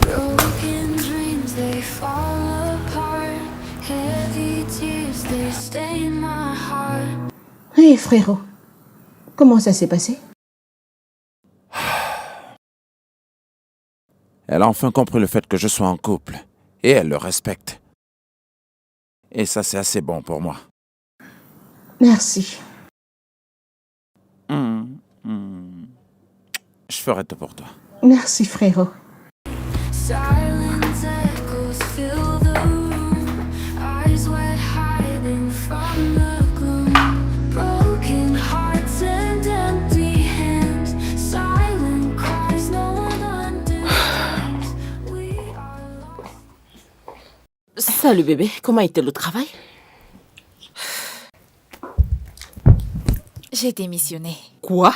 Broken dreams, they fall apart. Heavy tears, they stay in my heart. Hé, frérot, comment ça s'est passé? Elle a enfin compris le fait que je sois en couple, et elle le respecte. Et ça, c'est assez bon pour moi. Merci. Je ferai tout pour toi. Merci, frérot. Silent echoes fill the room. Eyes wet, hiding from the gloom. Broken hearts and empty hands. Silent cries, no one understands. We are lost. Salut bébé, comment était le travail? J'ai démissionné. Quoi?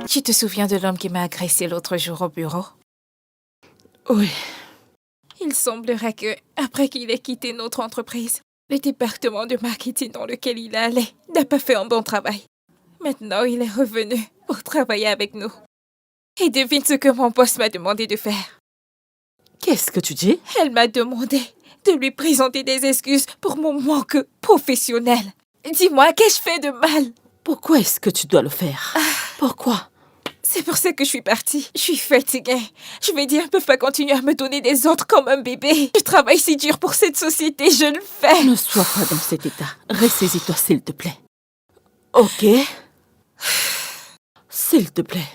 Tu te souviens de l'homme qui m'a agressé l'autre jour au bureau? Oui. Il semblerait que, après qu'il ait quitté notre entreprise, le département de marketing dans lequel il allait n'a pas fait un bon travail. Maintenant, il est revenu pour travailler avec nous. Et devine ce que mon boss m'a demandé de faire. Qu'est-ce que tu dis? Elle m'a demandé de lui présenter des excuses pour mon manque professionnel. Dis-moi, qu'ai-je fait de mal? Pourquoi est-ce que tu dois le faire? Pourquoi? C'est pour ça que je suis partie. Je suis fatiguée. Je vais dire, ils ne peuvent pas continuer à me donner des ordres comme un bébé. Je travaille si dur pour cette société, je le fais. Ne sois pas dans cet état. Ressaisis-toi, s'il te plaît. Ok? S'il te plaît,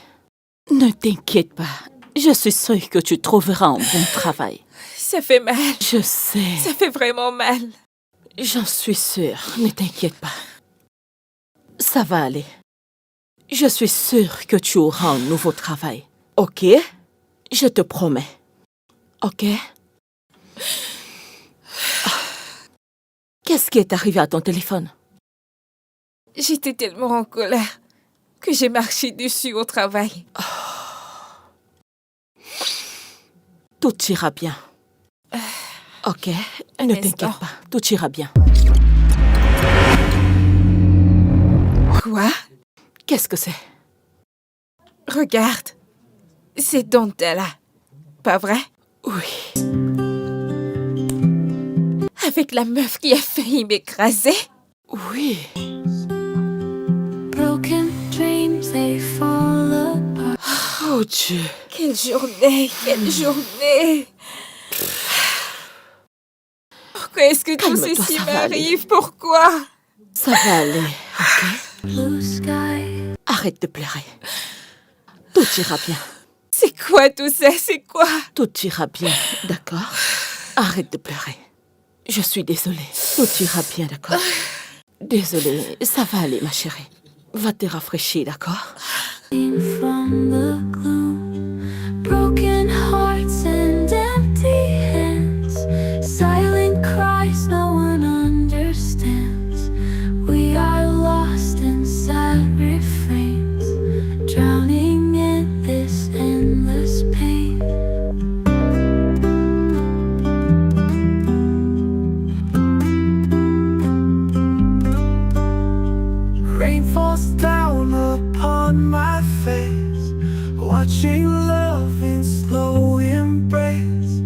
ne t'inquiète pas. Je suis sûre que tu trouveras un bon travail. Ça fait mal. Je sais. Ça fait vraiment mal. J'en suis sûre. Ne t'inquiète pas. Ça va aller. Je suis sûre que tu auras un nouveau travail. Ok? Je te promets. Ok? Qu'est-ce qui est arrivé à ton téléphone? J'étais tellement en colère que j'ai marché dessus au travail. Tout ira bien. Ok? Ne t'inquiète instant. pas. Tout ira bien. Quoi? Qu'est-ce que c'est? Regarde. C'est Dantella. Pas vrai? Oui. Avec la meuf qui a failli m'écraser? Oui. Broken dreams, they fall apart. Oh Dieu. Quelle journée! Quelle journée! Pourquoi est-ce que tout Calme-toi, ceci ça va aller. m'arrive? Pourquoi? Ça va aller, ok? Blue sky. Arrête de pleurer. Tout ira bien. C'est quoi tout ça? C'est quoi? Tout ira bien, d'accord? Arrête de pleurer. Je suis désolée. Tout ira bien, d'accord? Désolée, ça va aller, ma chérie. Va te rafraîchir, d'accord? From the gloom, broken hearts and empty hands, silent cries no one understands. We are lost in sad refrains, drowning in this endless pain. Rain falls down upon my face, watching love in slow embrace.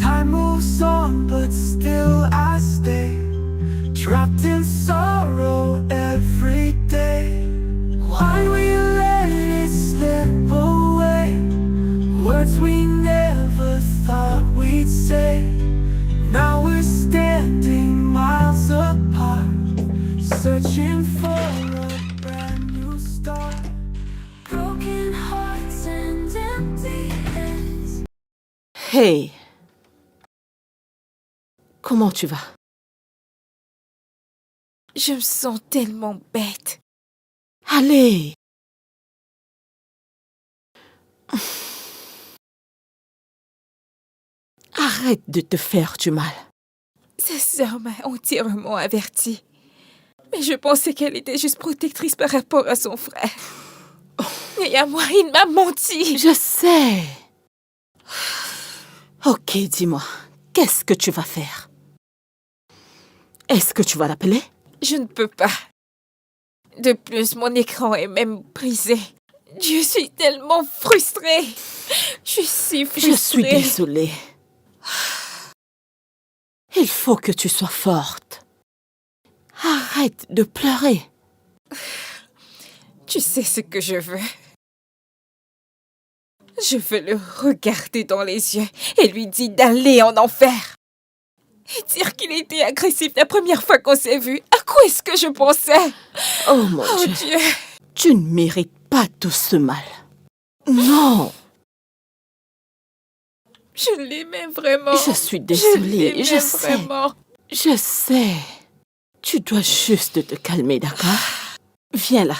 Time moves on, but still I stay, trapped in sorrow every day. Why we let it slip away? Words we never thought we'd say. Now we're standing miles apart, searching for a brand new start. Broken hearts and empty hands. Hey! Comment tu vas? Je me sens tellement bête. Allez! Arrête de te faire du mal. Sa sœur m'a entièrement avertie. Mais je pensais qu'elle était juste protectrice par rapport à son frère. Et à moi, il m'a menti. Je sais. Ok, dis-moi, qu'est-ce que tu vas faire? Est-ce que tu vas l'appeler? Je ne peux pas. De plus, mon écran est même brisé. Je suis tellement frustrée. Je suis si frustrée. Je suis désolée. Il faut que tu sois forte. Arrête de pleurer. Tu sais ce que je veux. Je veux le regarder dans les yeux et lui dire d'aller en enfer. Et dire qu'il était agressif la première fois qu'on s'est vu. À quoi est-ce que je pensais? Oh mon Oh Dieu. Dieu. Tu ne mérites pas tout ce mal. Non, Je l'aimais vraiment. je suis désolée, l'aimais je sais. vraiment. Je sais. Tu dois juste te calmer, d'accord? Viens là.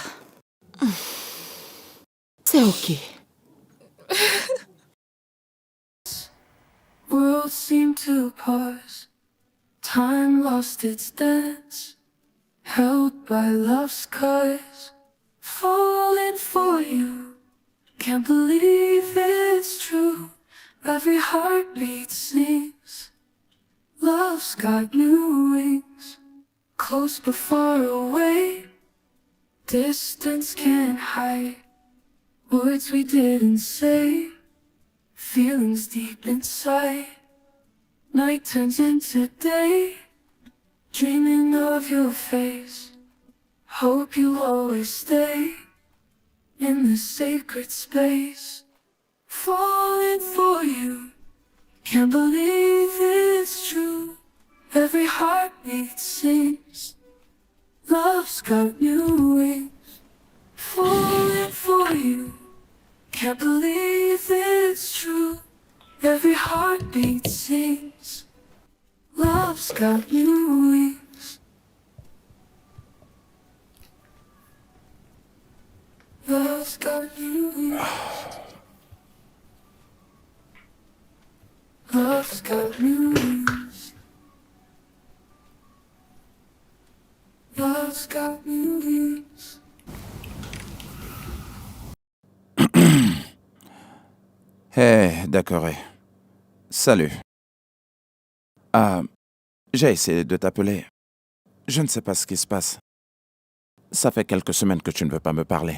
C'est ok. World seemed to pause. Time lost its dance. Held by love's skies. Falling for you. Can't believe it's true. Every heartbeat sings. Love's got new wings. Close but far away. Distance can't hide. Words we didn't say. Feelings deep inside. Night turns into day. Dreaming of your face. Hope you'll always stay in this sacred space. Falling for you. Can't believe it's true. Every heartbeat sings. Love's got new wings. Falling for you. Can't believe it's true. Every heartbeat sings. Love's got new wings. Love's got new wings. Love's got new wings. Love's got new wings. D'accord. Salut. Ah, j'ai essayé de t'appeler. Je ne sais pas ce qui se passe. Ça fait quelques semaines que tu ne veux pas me parler.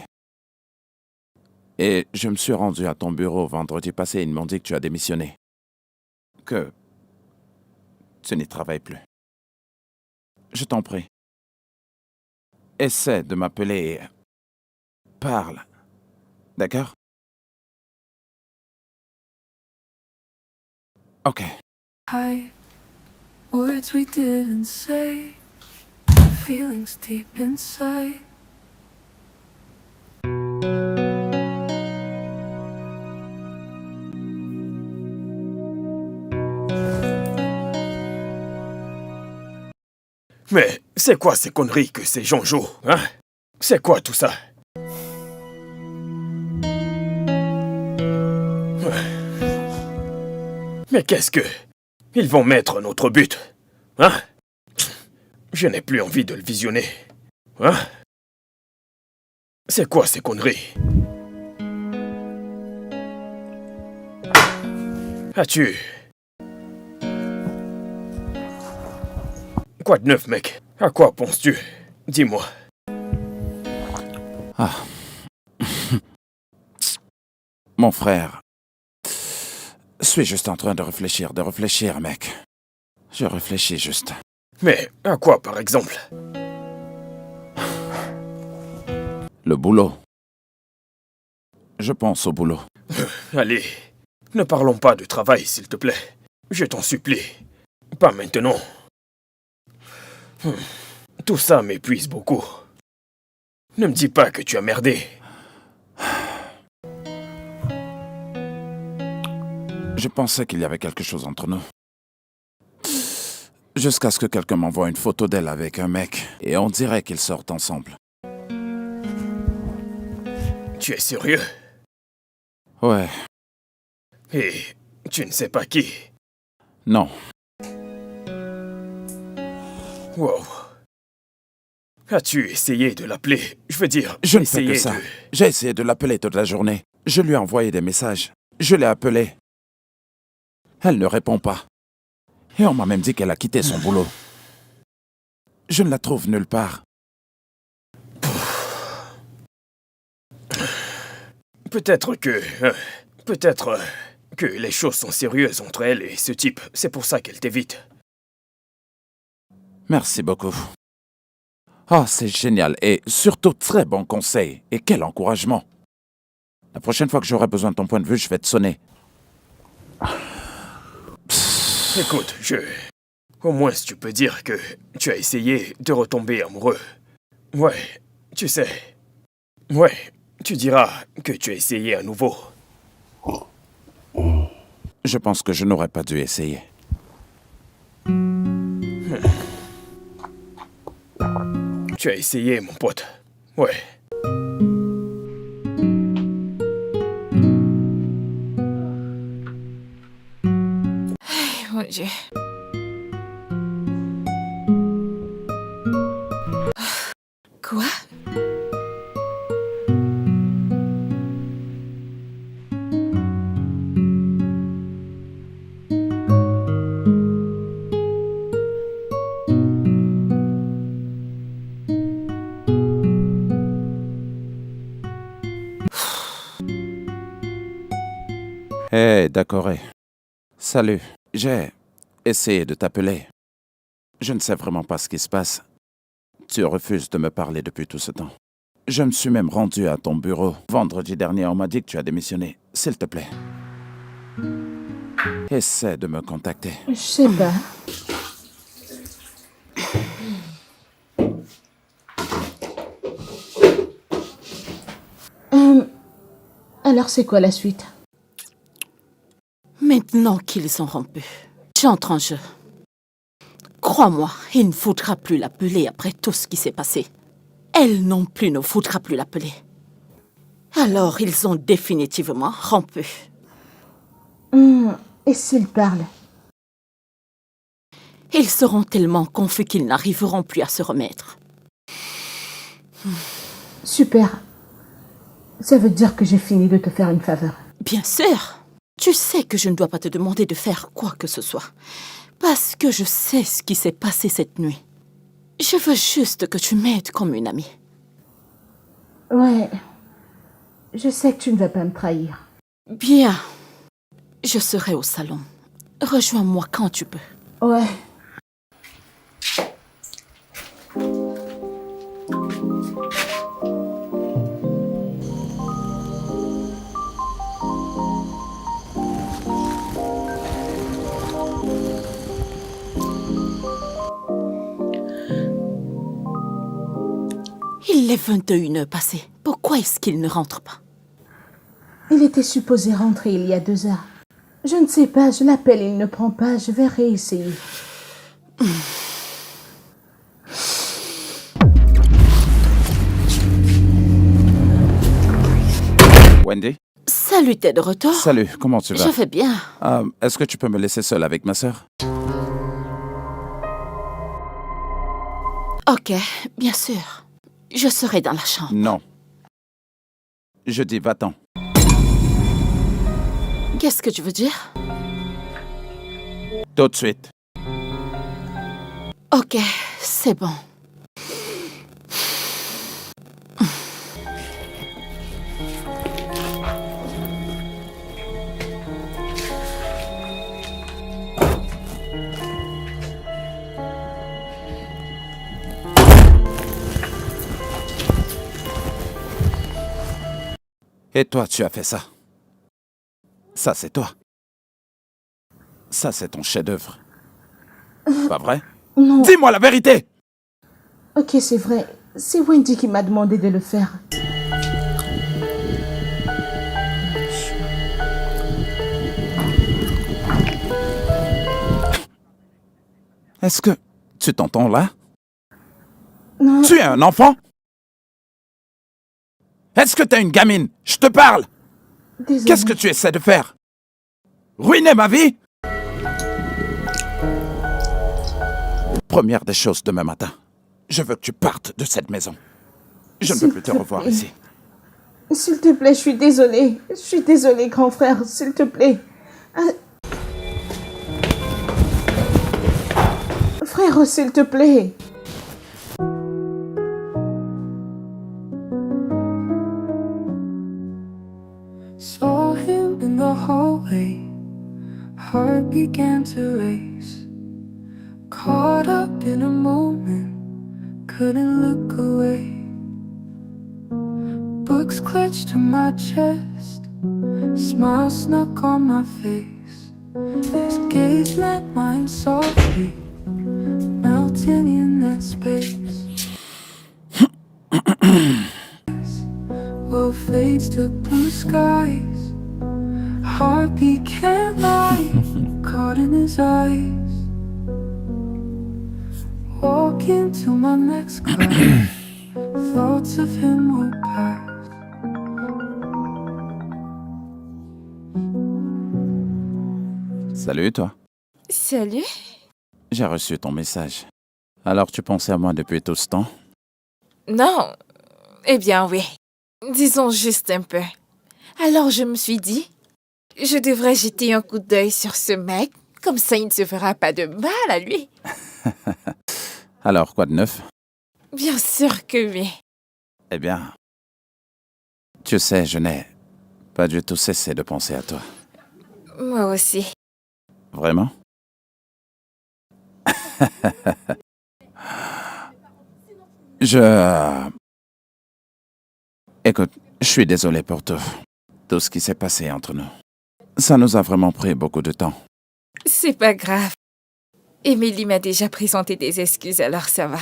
Et je me suis rendu à ton bureau vendredi passé et ils m'ont dit que tu as démissionné. Que tu n'y travailles plus. Je t'en prie. Essaie de m'appeler et parle. D'accord? Ok. High Words we didn't say, feelings deep inside. Mais c'est quoi ces conneries que ces gens jouent, hein? C'est quoi tout ça? Mais qu'est-ce que... Ils vont mettre notre but, hein? Je n'ai plus envie de le visionner, hein? C'est quoi ces conneries? As-tu... Quoi de neuf, mec? À quoi penses-tu? Dis-moi. Ah. Mon frère. Je suis juste en train de réfléchir, mec. Je réfléchis juste. Mais à quoi, par exemple? Le boulot. Je pense au boulot. Allez, ne parlons pas de travail, s'il te plaît. Je t'en supplie. Pas maintenant. Tout ça m'épuise beaucoup. Ne me dis pas que tu as merdé. Je pensais qu'il y avait quelque chose entre nous. Jusqu'à ce que quelqu'un m'envoie une photo d'elle avec un mec, et on dirait qu'ils sortent ensemble. Tu es sérieux? Ouais, Et tu ne sais pas qui? non. Wow. As-tu essayé de l'appeler? Je veux dire, Je ne fais que essayé ça. de... J'ai essayé de l'appeler toute la journée. Je lui ai envoyé des messages. Je l'ai appelée. Elle ne répond pas. Et on m'a même dit qu'elle a quitté son boulot. Je ne la trouve nulle part. Peut-être que les choses sont sérieuses entre elle et ce type. C'est pour ça qu'elle t'évite. Merci beaucoup. Oh, c'est génial et surtout très bon conseil. Et quel encouragement. La prochaine fois que j'aurai besoin de ton point de vue, je vais te sonner. Écoute, au moins si tu peux dire que tu as essayé de retomber amoureux. Ouais, tu sais. Ouais, tu diras que tu as essayé à nouveau. Je pense que je n'aurais pas dû essayer. Tu as essayé, mon pote. Ouais. Mon Dieu. Quoi? Hé, d'accord. Salut. J'ai essayé de t'appeler. Je ne sais vraiment pas ce qui se passe. Tu refuses de me parler depuis tout ce temps. Je me suis même rendu à ton bureau. Vendredi dernier, on m'a dit que tu as démissionné. S'il te plaît. Essaie de me contacter. Je sais pas. Alors c'est quoi la suite? Maintenant qu'ils ont rompu, j'entre en jeu. Crois-moi, il ne faudra plus l'appeler après tout ce qui s'est passé. Elle non plus ne faudra plus l'appeler. Alors ils ont définitivement rompu. Et s'ils parlent? Ils seront tellement confus qu'ils n'arriveront plus à se remettre. Super. Ça veut dire que j'ai fini de te faire une faveur. Bien sûr, tu sais que je ne dois pas te demander de faire quoi que ce soit. Parce que je sais ce qui s'est passé cette nuit. Je veux juste que tu m'aides comme une amie. Ouais. Je sais que tu ne vas pas me trahir. Bien. Je serai au salon. Rejoins-moi quand tu peux. Ouais. Il est 21h passées. Pourquoi est-ce qu'il ne rentre pas? Il était supposé rentrer il y a 2 heures. Je ne sais pas, je l'appelle, il ne prend pas, je vais réessayer. Wendy? Salut, t'es de retour? Salut, comment tu vas? Je vais bien. Est-ce que tu peux me laisser seul avec ma sœur? Ok, bien sûr. Je serai dans la chambre. Non. Je dis va-t'en. Qu'est-ce que tu veux dire? Tout de suite. Ok, c'est bon. Et toi, tu as fait ça. Ça, c'est toi. Ça, c'est ton chef-d'œuvre. Pas vrai? Non. Dis-moi la vérité! Ok, c'est vrai. C'est Wendy qui m'a demandé de le faire. Est-ce que tu t'entends là? Non. Tu es un enfant? Est-ce que t'es une gamine? Je te parle! Désolée. Qu'est-ce que tu essaies de faire? Ruiner ma vie? Première des choses demain matin, je veux que tu partes de cette maison. Je ne peux plus te revoir ici. S'il te plaît, je suis désolée. Je suis désolée, grand frère, s'il te plaît. Frère, s'il te plaît. Saw him in the hallway, heart began to race. Caught up in a moment, couldn't look away. Books clutched to my chest, smile snuck on my face. His gaze met mine softly, melting in that space. Well, fades to blue skies, heartbeat can't lie, caught in his eyes. Walk into my next class, thoughts of him will pass. Salut, toi. Salut. J'ai reçu ton message. Alors, tu pensais à moi depuis tout ce temps? Non. Eh bien, oui. Disons juste un peu. Alors, je me suis dit, je devrais jeter un coup d'œil sur ce mec. Comme ça, il ne se fera pas de mal à lui. Alors, quoi de neuf? Bien sûr que oui. Eh bien, tu sais, je n'ai pas du tout cessé de penser à toi. Moi aussi. Vraiment? Écoute, je suis désolé pour tout ce qui s'est passé entre nous. Ça nous a vraiment pris beaucoup de temps. C'est pas grave. Émilie m'a déjà présenté des excuses, alors ça va.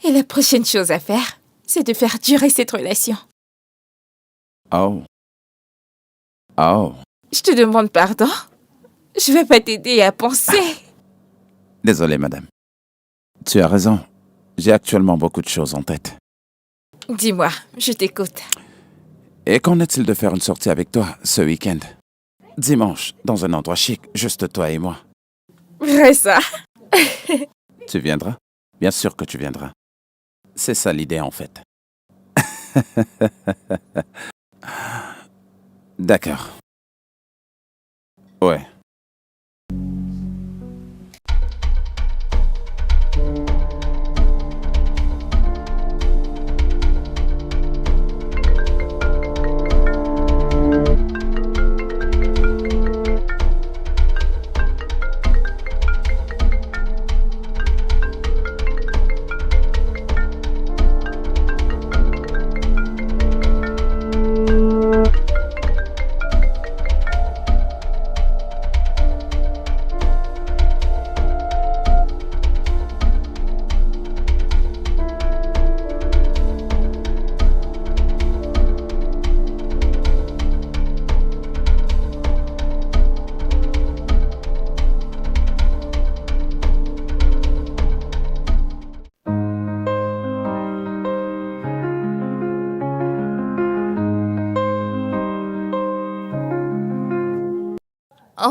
Et la prochaine chose à faire, c'est de faire durer cette relation. Oh. Oh. Je te demande pardon. Je vais pas t'aider à penser. Désolé, madame. Tu as raison. J'ai actuellement beaucoup de choses en tête. Dis-moi, je t'écoute. Et qu'en est-il de faire une sortie avec toi ce week-end? Dimanche, dans un endroit chic, juste toi et moi. Vrai ça. Tu viendras? Bien sûr que tu viendras. C'est ça l'idée en fait. D'accord. Ouais.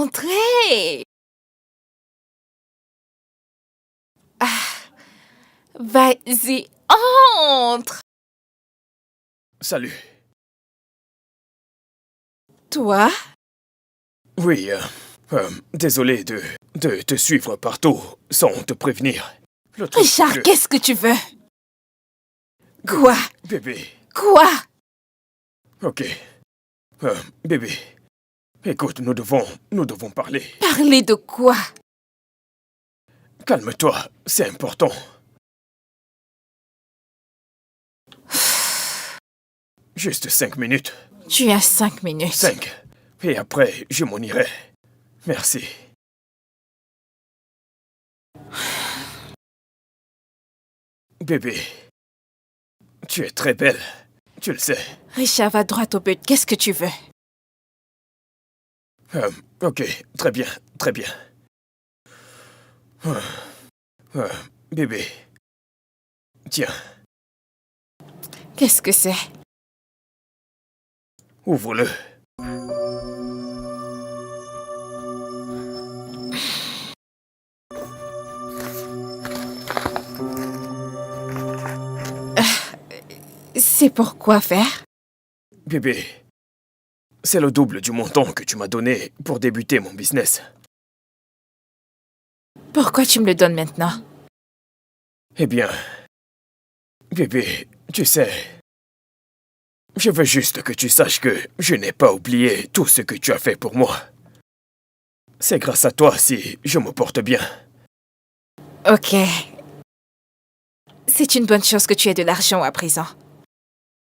Entrez. Vas-y, entre. Salut. Toi? Oui, désolé de te suivre partout sans te prévenir. Le truc, c'est Richard, que- qu'est-ce que tu veux? Quoi? Bébé, Quoi? ok. Bébé, écoute, nous devons parler. Parler de quoi? Calme-toi, c'est important. Juste 5 minutes. Tu as 5 minutes. 5. Et après, je m'en irai. Merci. Bébé, tu es très belle. Tu le sais. Richard, va droit au but. Qu'est-ce que tu veux? Ok, très bien, très bien. Bébé. Tiens, Qu'est-ce que c'est? ouvre-le. C'est pour quoi faire? Bébé, c'est le double du montant que tu m'as donné pour débuter mon business. Pourquoi tu me le donnes maintenant? Eh bien, bébé, tu sais, je veux juste que tu saches que je n'ai pas oublié tout ce que tu as fait pour moi. C'est grâce à toi si je me porte bien. Ok. C'est une bonne chose que tu aies de l'argent à présent.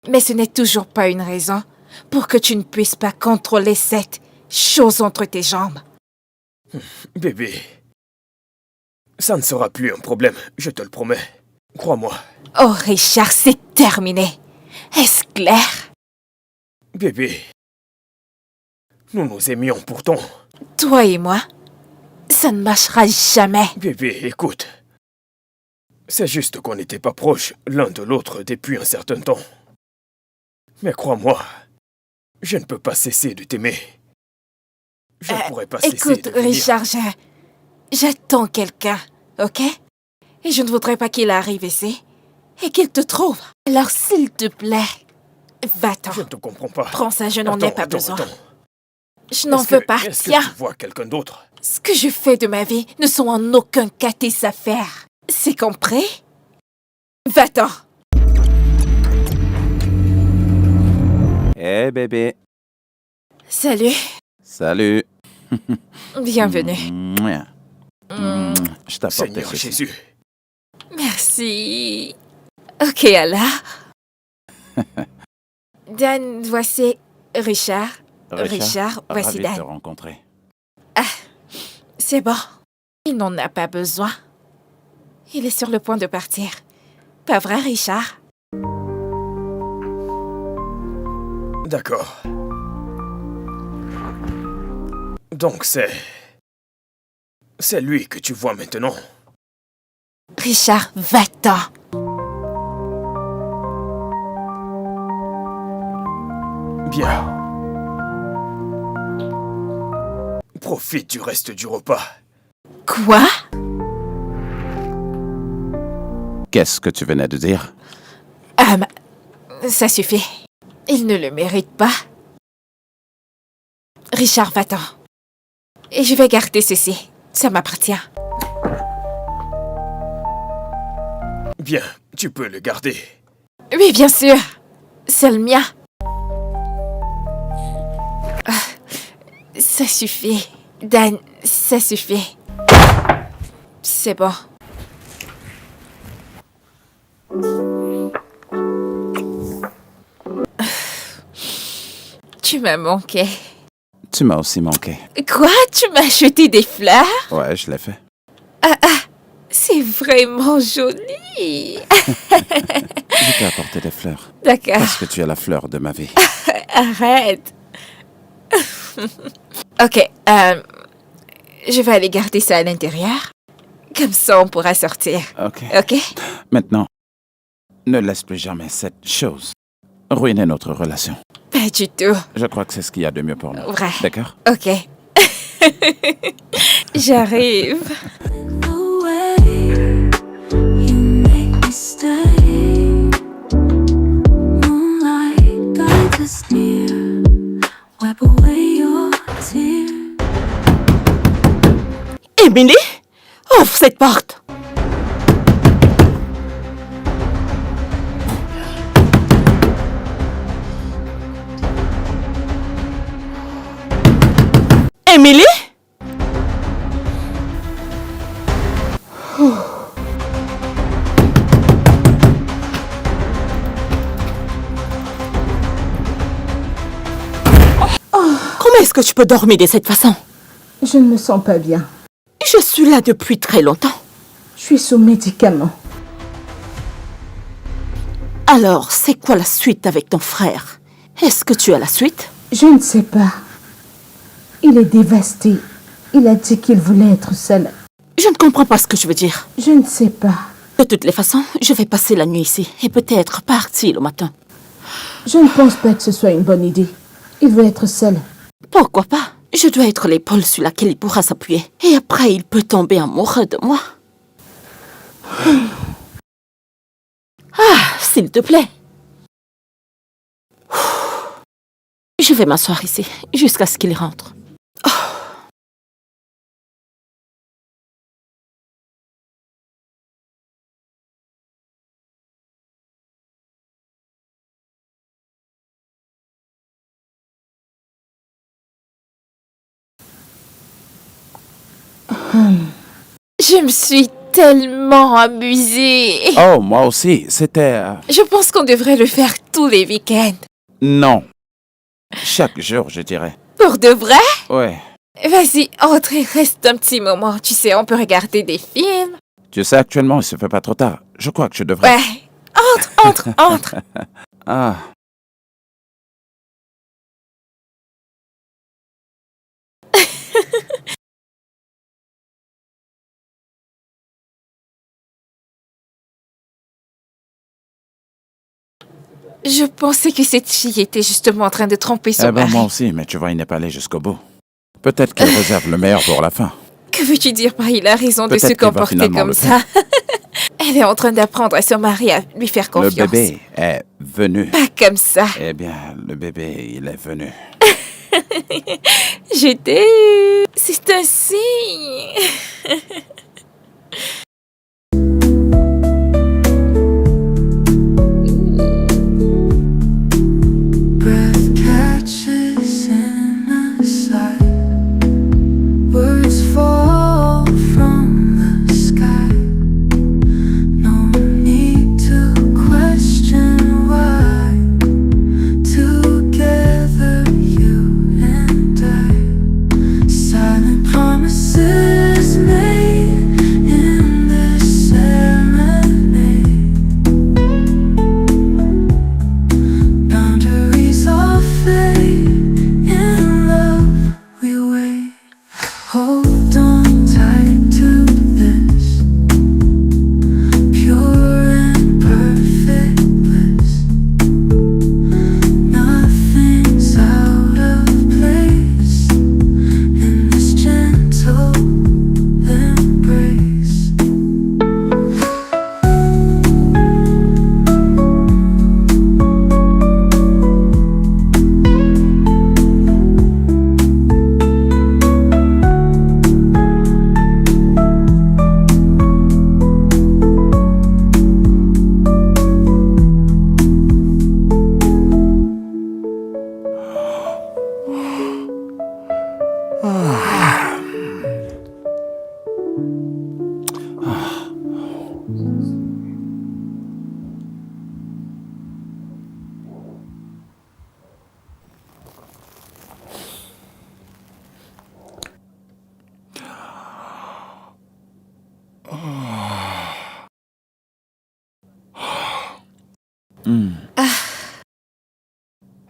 Mais ce n'est toujours pas une raison pour que tu ne puisses pas contrôler cette chose entre tes jambes. Bébé, ça ne sera plus un problème, je te le promets. Crois-moi. Oh Richard, c'est terminé. Est-ce clair? Bébé, nous nous aimions pourtant. Toi et moi, ça ne marchera jamais. Bébé, écoute. C'est juste qu'on n'était pas proches l'un de l'autre depuis un certain temps. Mais crois-moi, je ne peux pas cesser de t'aimer. Je ne pourrais pas cesser Écoute, de venir. Richard, j'attends quelqu'un, ok? Et je ne voudrais pas qu'il arrive ici et qu'il te trouve. Alors, s'il te plaît, va-t'en. Je ne te comprends pas. Prends ça, je n'en ai pas Attends, besoin. attends. Je n'en Est-ce que- veux pas. Est-ce que Tiens, tu vois quelqu'un d'autre? ce que je fais de ma vie ne sont en aucun cas tes affaires. C'est compris? Va-t'en. Hé bébé. Salut, Salut. bienvenue. Mouah. Je t'apporte Seigneur ceci. Jésus. Merci. Ok, alors. Dan, voici Richard. Richard, voici ravi de Dan. te rencontrer. C'est bon. Il n'en a pas besoin. Il est sur le point de partir. Pas vrai, Richard? D'accord. Donc c'est lui que tu vois maintenant. Richard, va-t'en. Bien. Profite du reste du repas. Quoi? Qu'est-ce que tu venais de dire? Ça suffit. Il ne le mérite pas. Richard, va-t'en. Et je vais garder ceci. Ça m'appartient. Bien, tu peux le garder. Oui, bien sûr. C'est le mien. Ça suffit. Dan, ça suffit. C'est bon. Tu m'as manqué. Tu m'as aussi manqué. Quoi? Tu m'as acheté des fleurs? Ouais, je l'ai fait. C'est vraiment joli. Je t'ai apporté des fleurs. D'accord. Parce que tu es la fleur de ma vie. Arrête. Ok, je vais aller garder ça à l'intérieur. Comme ça, on pourra sortir. Ok. Ok? Maintenant, ne laisse plus jamais cette chose ruiner notre relation. Pas du tout. Je crois que c'est ce qu'il y a de mieux pour nous. Vrai. D'accord? Ok. J'arrive. The way you make me stay. Moonlight guides us near. Wipe away your tears. Emily, ouvre cette porte. Emily? Comment est-ce que tu peux dormir de cette façon? Je ne me sens pas bien. Je suis là depuis très longtemps. Je suis sous médicaments. Alors, c'est quoi la suite avec ton frère? Est-ce que tu as la suite? Je ne sais pas. Il est dévasté. Il a dit qu'il voulait être seul. Je ne comprends pas ce que tu veux dire. Je ne sais pas. De toutes les façons, je vais passer la nuit ici et peut-être partir le matin. Je ne pense pas que ce soit une bonne idée. Il veut être seul. Pourquoi pas? Je dois être l'épaule sur laquelle il pourra s'appuyer. Et après, il peut tomber amoureux de moi. Ah, s'il te plaît. Je vais m'asseoir ici jusqu'à ce qu'il rentre. Je me suis tellement amusée. Oh, moi aussi, c'était... Je pense qu'on devrait le faire tous les week-ends. Non. Chaque jour, je dirais. Pour de vrai? Ouais. Vas-y, entre et reste un petit moment. Tu sais, on peut regarder des films. Tu sais, actuellement, il se fait pas trop tard. Je crois que je devrais... Ouais. Entre. Ah. Je pensais que cette fille était justement en train de tromper son Eh ben, mari. moi aussi, mais tu vois, il n'est pas allé jusqu'au bout. Peut-être qu'il réserve le meilleur pour la fin. Que veux-tu dire par il a raison de se Peut-être qu'il va comporter finalement comme le ça? Elle est en train d'apprendre à son mari à lui faire Le confiance. bébé est venu. Pas comme ça. Eh bien, le bébé, il est venu. Je t'ai eu. C'est un signe. Breath catches in a sigh. Words fall from the sky. No need to question why. Together, you and I. Silent promises made in this serenade. Boundaries all fade. In love, we wait. Hold on tight to this pure and perfect bliss. Nothing's out of place in this gentle embrace.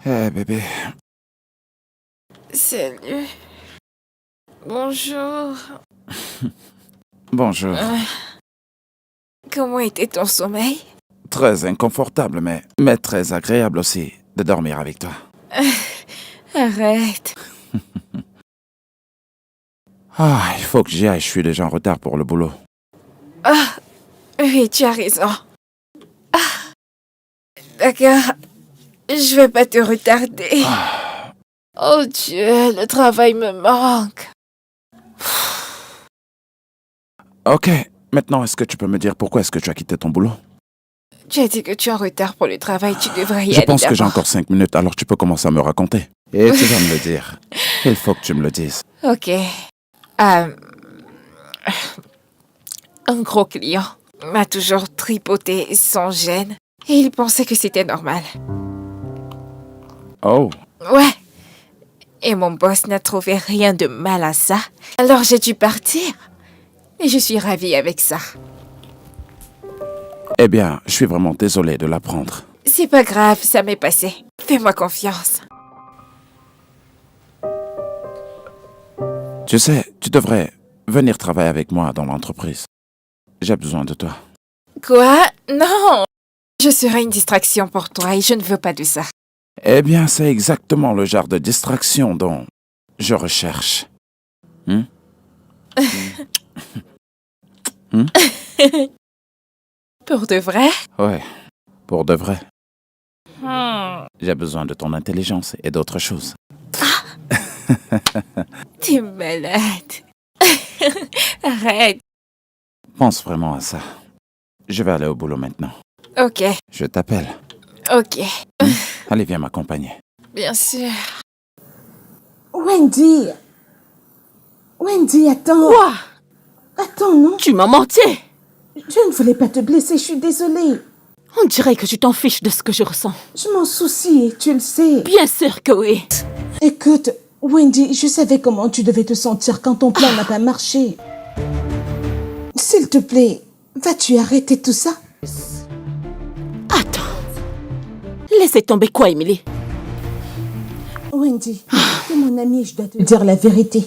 Eh, bébé. Salut. Bonjour. Bonjour. Comment était ton sommeil? Très inconfortable, mais très agréable aussi de dormir avec toi. Arrête. Ah, il faut que j'y aille, je suis déjà en retard pour le boulot. Ah, oui, tu as raison. Ah, d'accord. Je vais pas te retarder. Oh Dieu, le travail me manque. Ok, maintenant est-ce que tu peux me dire pourquoi est-ce que tu as quitté ton boulot? Tu as dit que tu es en retard pour le travail, tu devrais y Je aller pense que j'ai d'abord. encore 5 minutes, alors tu peux commencer à me raconter. Et tu vas me le dire. Il faut que tu me le dises. Ok. Un gros client m'a toujours tripoté sans gêne et il pensait que c'était normal. Oh, Ouais. Et mon boss n'a trouvé rien de mal à ça. Alors j'ai dû partir. Et je suis ravie avec ça. eh bien, je suis vraiment désolé de l'apprendre. C'est pas grave, ça m'est passé. Fais-moi confiance. Tu sais, tu devrais venir travailler avec moi dans l'entreprise. J'ai besoin de toi. Quoi? Non! Je serai une distraction pour toi et je ne veux pas de ça. Eh bien, c'est exactement le genre de distraction dont je recherche. Pour de vrai? Ouais, pour de vrai. J'ai besoin de ton intelligence et d'autres choses. T'es malade. Arrête. Pense vraiment à ça. Je vais aller au boulot maintenant. Ok, Je t'appelle. ok. Allez, viens m'accompagner. Bien sûr. Wendy. Wendy, attends. Quoi? Attends, non. Tu m'as menti. Je ne voulais pas te blesser, je suis désolée. On dirait que tu t'en fiches de ce que je ressens. Je m'en soucie et tu le sais. Bien sûr que oui. Écoute, Wendy, je savais comment tu devais te sentir quand ton plan n'a pas marché. S'il te plaît, vas-tu arrêter tout ça? Attends. Laissez tomber quoi, Emily? Wendy, t'es mon amie et je dois te dire la vérité.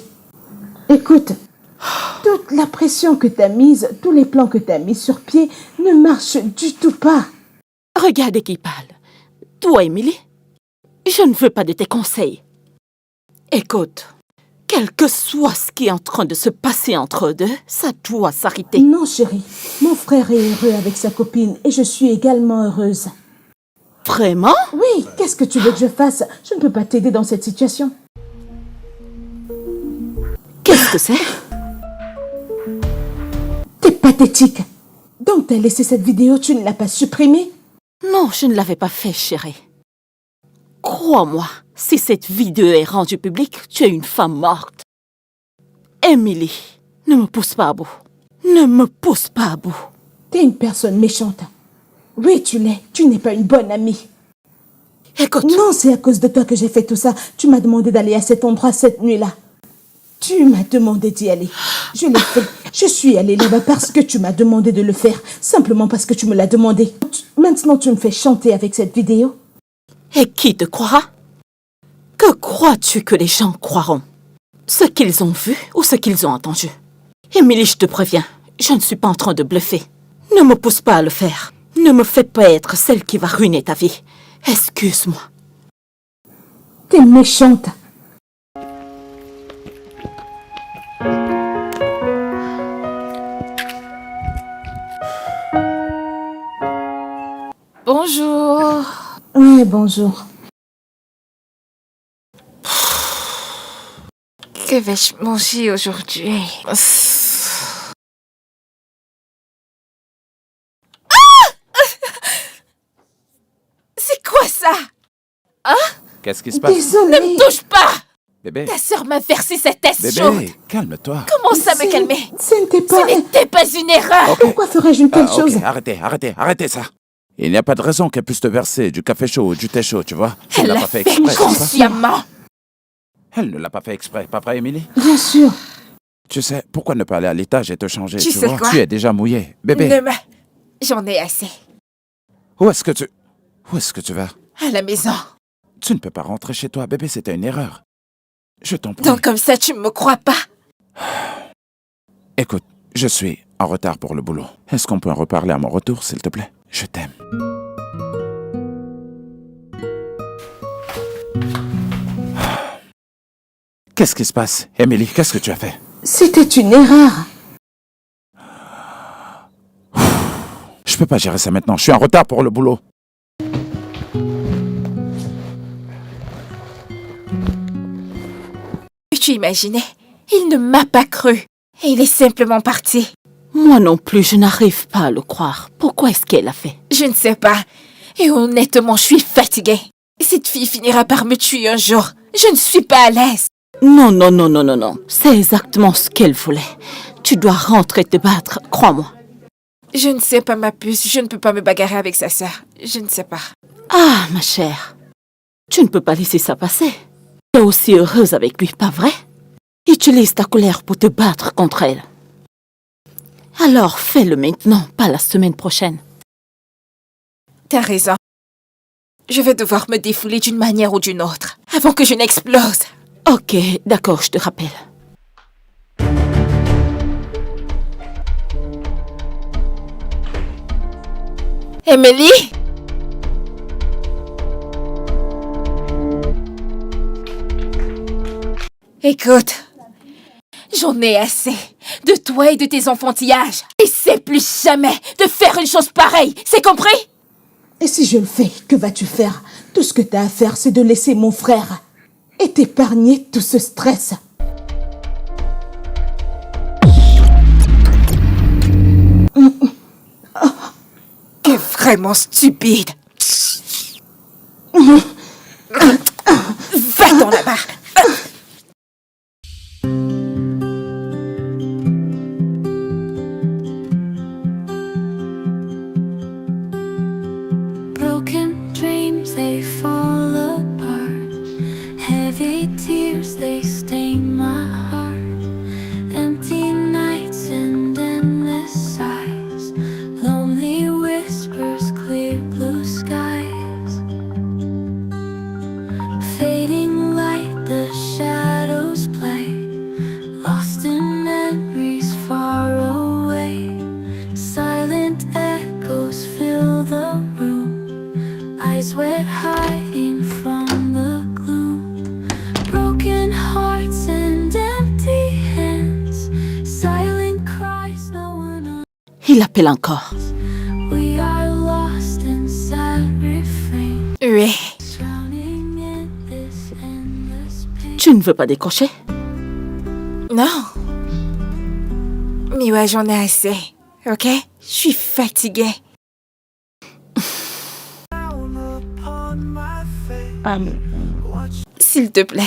Écoute, toute la pression que t'as mise, tous les plans que t'as mis sur pied ne marchent du tout pas. Regardez qui parle. Toi, Emily, je ne veux pas de tes conseils. Écoute, quel que soit ce qui est en train de se passer entre eux deux, ça doit s'arrêter. Non, chérie, mon frère est heureux avec sa copine et je suis également heureuse. Vraiment? Oui, qu'est-ce que tu veux que je fasse? Je ne peux pas t'aider dans cette situation. Qu'est-ce que c'est? T'es pathétique. Donc t'as laissé cette vidéo, tu ne l'as pas supprimée? Non, je ne l'avais pas fait, chérie. Crois-moi, si cette vidéo est rendue publique, tu es une femme morte. Emily, ne me pousse pas à bout. Ne me pousse pas à bout. T'es une personne méchante. Oui, tu l'es. Tu n'es pas une bonne amie. Écoute, Non, c'est à cause de toi que j'ai fait tout ça. Tu m'as demandé d'aller à cet endroit cette nuit-là. Tu m'as demandé d'y aller. Je l'ai fait. Je suis allée là-bas parce que tu m'as demandé de le faire. Simplement parce que tu me l'as demandé. Maintenant, tu me fais chanter avec cette vidéo. et qui te croira? Que crois-tu que les gens croiront? Ce qu'ils ont vu ou ce qu'ils ont entendu? Émilie, je te préviens, je ne suis pas en train de bluffer. Ne me pousse pas à le faire. Ne me fais pas être celle qui va ruiner ta vie. Excuse-moi. T'es méchante. Bonjour. Oui, bonjour. Que vais-je manger aujourd'hui? C'est quoi ça? Qu'est-ce qui se passe? Désolée. Ne me touche pas! Bébé, Ta sœur m'a versé cette tête chaude. bébé, calme-toi. Comment ça me calmer? Ce n'était pas... Ce n'était pas une erreur. Pourquoi ferais-je une telle Ok, chose? arrêtez ça. Il n'y a pas de raison qu'elle puisse te verser du café chaud ou du thé chaud, tu vois. Tu Elle ne l'as l'a pas fait fait exprès, c'est ça? consciemment. Elle ne l'a pas fait exprès, pas vrai, Émilie? Bien sûr. Tu sais, pourquoi ne pas aller à l'étage et te changer, Tu tu sais vois? quoi? Tu es déjà mouillé. Bébé, Ne me... J'en ai assez. où est-ce que tu vas? À la maison. Tu ne peux pas rentrer chez toi, bébé, c'était une erreur. Je t'en prie. Donc comme ça, tu me crois pas? Écoute, je suis en retard pour le boulot. Est-ce qu'on peut en reparler à mon retour, s'il te plaît? Je t'aime. Qu'est-ce qui se passe? Émilie, qu'est-ce que tu as fait? C'était une erreur. Je peux pas gérer ça maintenant. Je suis en retard pour le boulot. Tu imaginais? Il ne m'a pas cru. Et il est simplement parti. Moi non plus, je n'arrive pas à le croire. Pourquoi est-ce qu'elle a fait? Je ne sais pas. Et honnêtement, je suis fatiguée. Cette fille finira par me tuer un jour. Je ne suis pas à l'aise. Non, non, non, non, non, non. C'est exactement ce qu'elle voulait. Tu dois rentrer te battre, crois-moi. Je ne sais pas, ma puce. Je ne peux pas me bagarrer avec sa sœur. Je ne sais pas. Ah, ma chère. Tu ne peux pas laisser ça passer. Tu es aussi heureuse avec lui, pas vrai? Utilise ta colère pour te battre contre elle. Alors fais-le maintenant, pas la semaine prochaine. T'as raison. Je vais devoir me défouler d'une manière ou d'une autre, avant que je n'explose. Ok, d'accord, je te rappelle. Emily? Écoute, j'en ai assez de toi et de tes enfantillages. Essaie plus jamais de faire une chose pareille, c'est compris? Et si je le fais, que vas-tu faire? Tout ce que tu as à faire, c'est de laisser mon frère et t'épargner tout ce stress. T'es vraiment stupide. Va-t'en là-bas. Broken dreams, they fall apart. Heavy tears, they stain my heart. Empty nights and endless sighs. Lonely whispers, clear blue skies. Fading light, the shadows play. Lost in memories far away. Silent echoes fill the room. Eyes wet hiding from the gloom. Broken hearts and empty hands. Silent cries, no one Il appelle encore. We are lost in sad refrain. Oui. Drowning in this endless pain. Tu ne veux pas décrocher? Non. Mais ouais, j'en ai assez. Ok? Je suis fatiguée. S'il te plaît,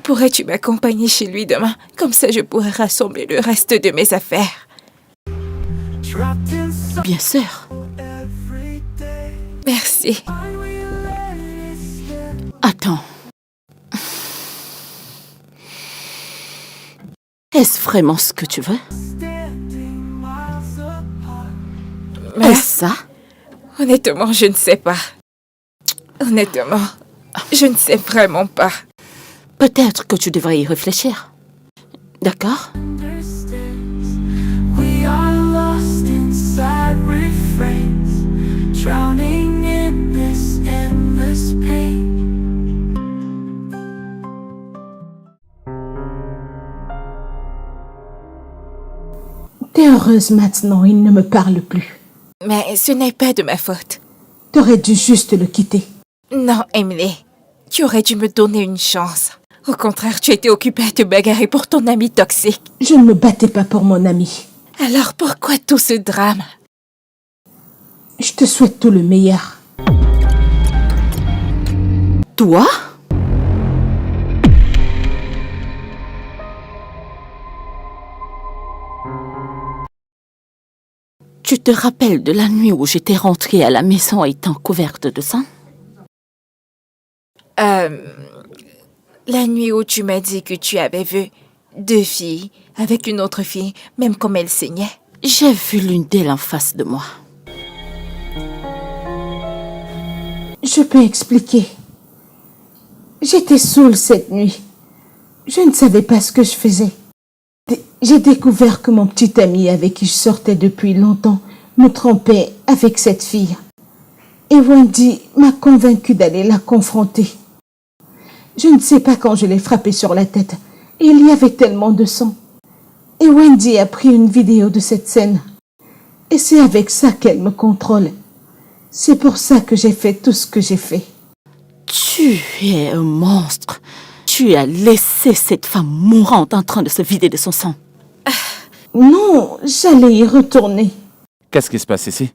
pourrais-tu m'accompagner chez lui demain? Comme ça, je pourrai rassembler le reste de mes affaires. Bien sûr. Merci. Attends. Est-ce vraiment ce que tu veux? Mais Est-ce ça? honnêtement, je ne sais pas. Honnêtement, je ne sais vraiment pas. Peut-être que tu devrais y réfléchir. D'accord? We are lost in sad refrains. Drowning in this endless pain. T'es heureuse maintenant, il ne me parle plus. Mais ce n'est pas de ma faute. T'aurais dû juste le quitter. Non, Emily. Tu aurais dû me donner une chance. Au contraire, tu étais occupée à te bagarrer pour ton ami toxique. Je ne me battais pas pour mon ami. Alors pourquoi tout ce drame? Je te souhaite tout le meilleur. Toi? Tu te rappelles de la nuit où j'étais rentrée à la maison étant couverte de sang? La nuit où tu m'as dit que tu avais vu 2 filles avec une autre fille, même comme elle saignait. J'ai vu l'une d'elles en face de moi. Je peux expliquer. J'étais saoule cette nuit. Je ne savais pas ce que je faisais. J'ai découvert que mon petit ami avec qui je sortais depuis longtemps me trompait avec cette fille. Et Wendy m'a convaincue d'aller la confronter. Je ne sais pas quand je l'ai frappée sur la tête. Et il y avait tellement de sang. Et Wendy a pris une vidéo de cette scène. Et c'est avec ça qu'elle me contrôle. C'est pour ça que j'ai fait tout ce que j'ai fait. Tu es un monstre. Tu as laissé cette femme mourante en train de se vider de son sang. Non, j'allais y retourner. Qu'est-ce qui se passe ici?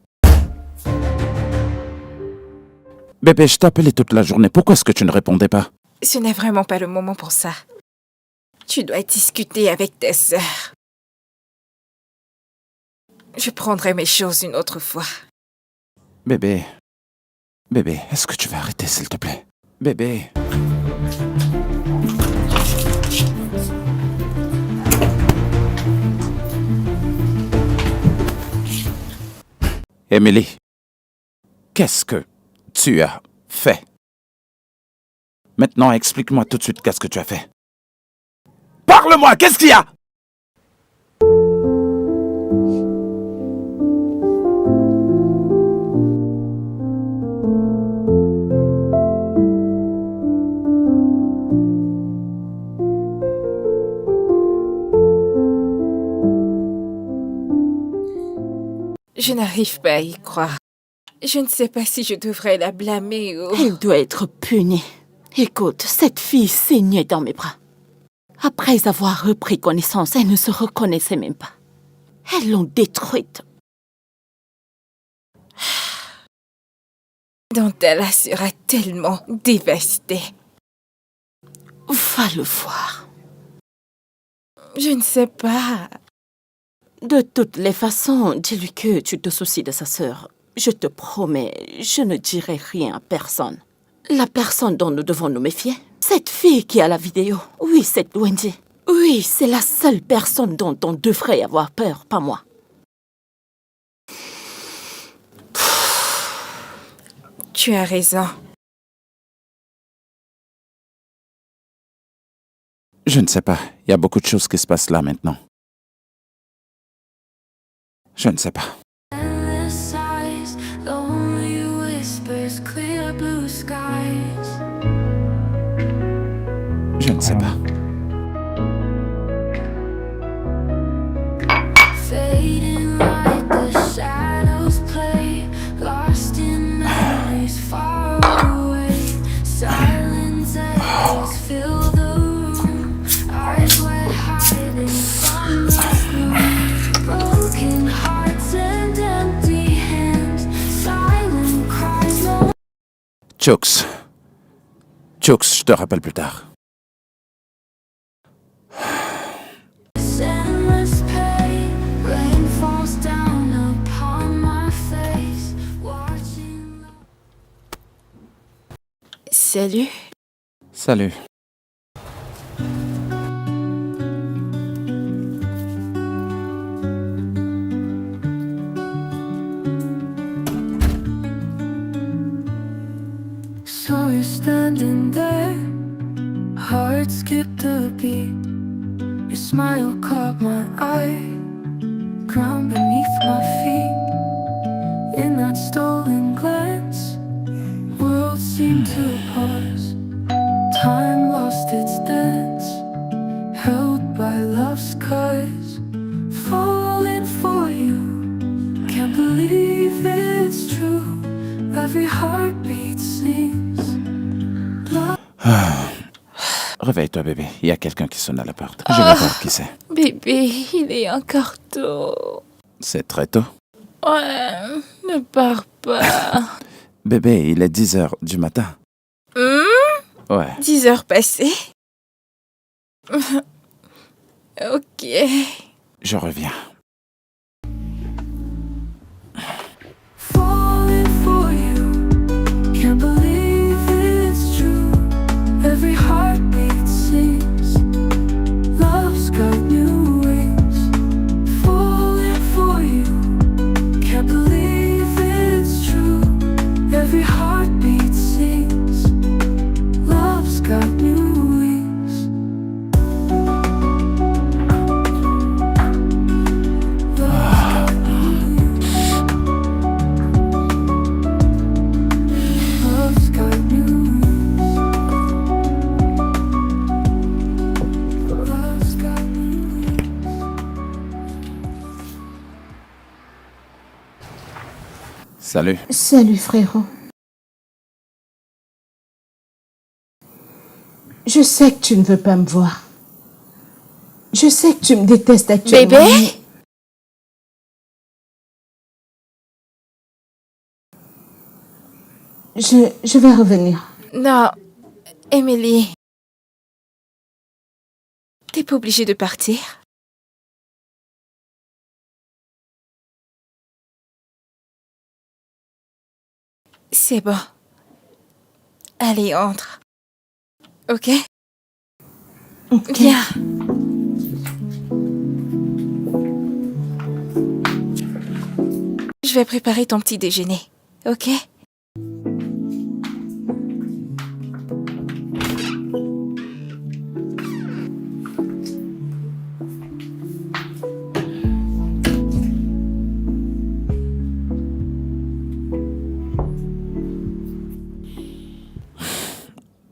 Bébé, je t'appelais toute la journée. Pourquoi est-ce que tu ne répondais pas? Ce n'est vraiment pas le moment pour ça. Tu dois discuter avec tes sœurs. Je prendrai mes choses une autre fois. Bébé. Bébé, est-ce que tu vas arrêter, s'il te plaît? Bébé. Emily, qu'est-ce que tu as fait? Maintenant, explique-moi tout de suite qu'est-ce que tu as fait. Parle-moi, qu'est-ce qu'il y a? Je n'arrive pas à y croire. Je ne sais pas si je devrais la blâmer ou... Elle doit être punie. Écoute, cette fille saignait dans mes bras. Après avoir repris connaissance, elle ne se reconnaissait même pas. Elles l'ont détruite. Dantala sera tellement dévastée. Va le voir. Je ne sais pas. De toutes les façons, dis-lui que tu te soucies de sa sœur. Je te promets, je ne dirai rien à personne. La personne dont nous devons nous méfier, cette fille qui a la vidéo. Oui, cette Wendy. Oui, c'est la seule personne dont on devrait avoir peur, pas moi. Tu as raison. Je ne sais pas. Il y a beaucoup de choses qui se passent là maintenant. Je ne sais pas. Endless eyes, lonely whispers, clear blue skies. Je ne sais pas. Fading like the shadows play, lost in memories far away. Silence echoes fill the room, eyes wide hiding from the gloom. Broken hearts and empty hands, silent cries. No Chooks. Chooks, je te rappelle plus tard. endless pain, rain falls down upon my face. Watching. Salut. Salut. So you're standing there, heart skipped a beat. Your smile caught my eye, ground beneath my feet. In that stolen glance, worlds seemed to pause. Time lost its dance, held by love's scars. Falling for you, can't believe it's true. Every heartbeat sings. Réveille-toi, bébé. Il y a quelqu'un qui sonne à la porte. Je vais voir qui c'est. Bébé, il est encore tôt. C'est très tôt. Ouais, ne pars pas. Bébé, il est 10 heures du matin. Ouais. 10 heures passées. Ok. Je reviens. Falling for you, can't believe it's true. Every heartbeat sings, love's got new wings. Falling for you, can't believe it's true. Every heartbeat sings, love's got new wings. Salut. Salut, frérot. Je sais que tu ne veux pas me voir. Je sais que tu me détestes actuellement. Bébé? Je vais revenir. Non, Emily. T'es pas obligée de partir. C'est bon. Allez, entre. Ok? Ok. Viens. Je vais préparer ton petit déjeuner. Ok?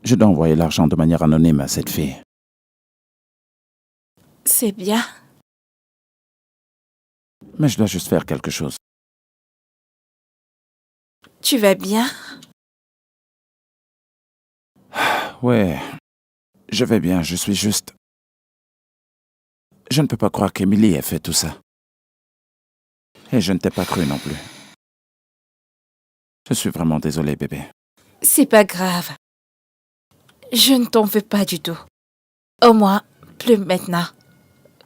Je dois envoyer l'argent de manière anonyme à cette fille. C'est bien. Mais je dois juste faire quelque chose. Tu vas bien? Ouais, je vais bien, je suis juste... Je ne peux pas croire qu'Emily ait fait tout ça. Et je ne t'ai pas cru non plus. Je suis vraiment désolé, bébé. C'est pas grave. Je ne t'en veux pas du tout. Au moins, plus maintenant.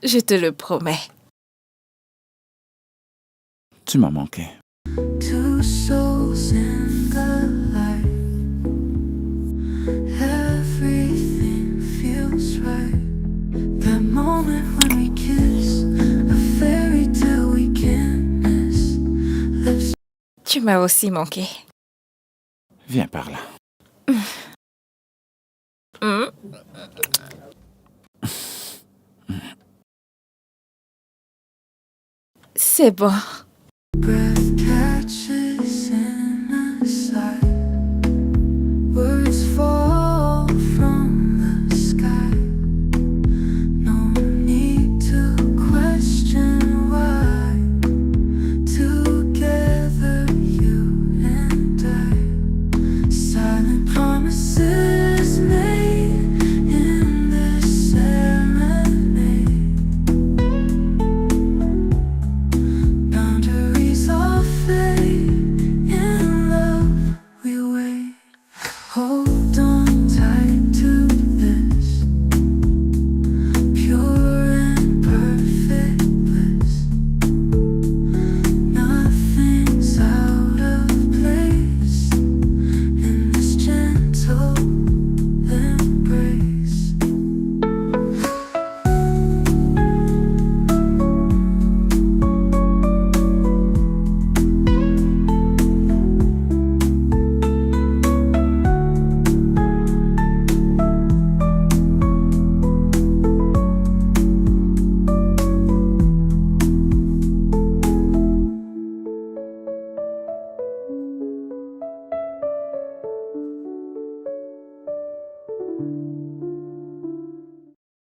Je te le promets. Tu m'as manqué. Two souls in the light. Everything feels right. That moment when we kiss, a fairy tale we can't miss. Lips Tu m'as aussi manqué. Viens par là. Hmm? C'est bon. breath catches in a sigh. Words fall from the sky. No need to question why. Together, you and I. Silent promises made in this serenade. Boundaries are fade. In love, we wait. Hold on tight to this pure and perfect bliss. Nothing's out of place in this gentle embrace.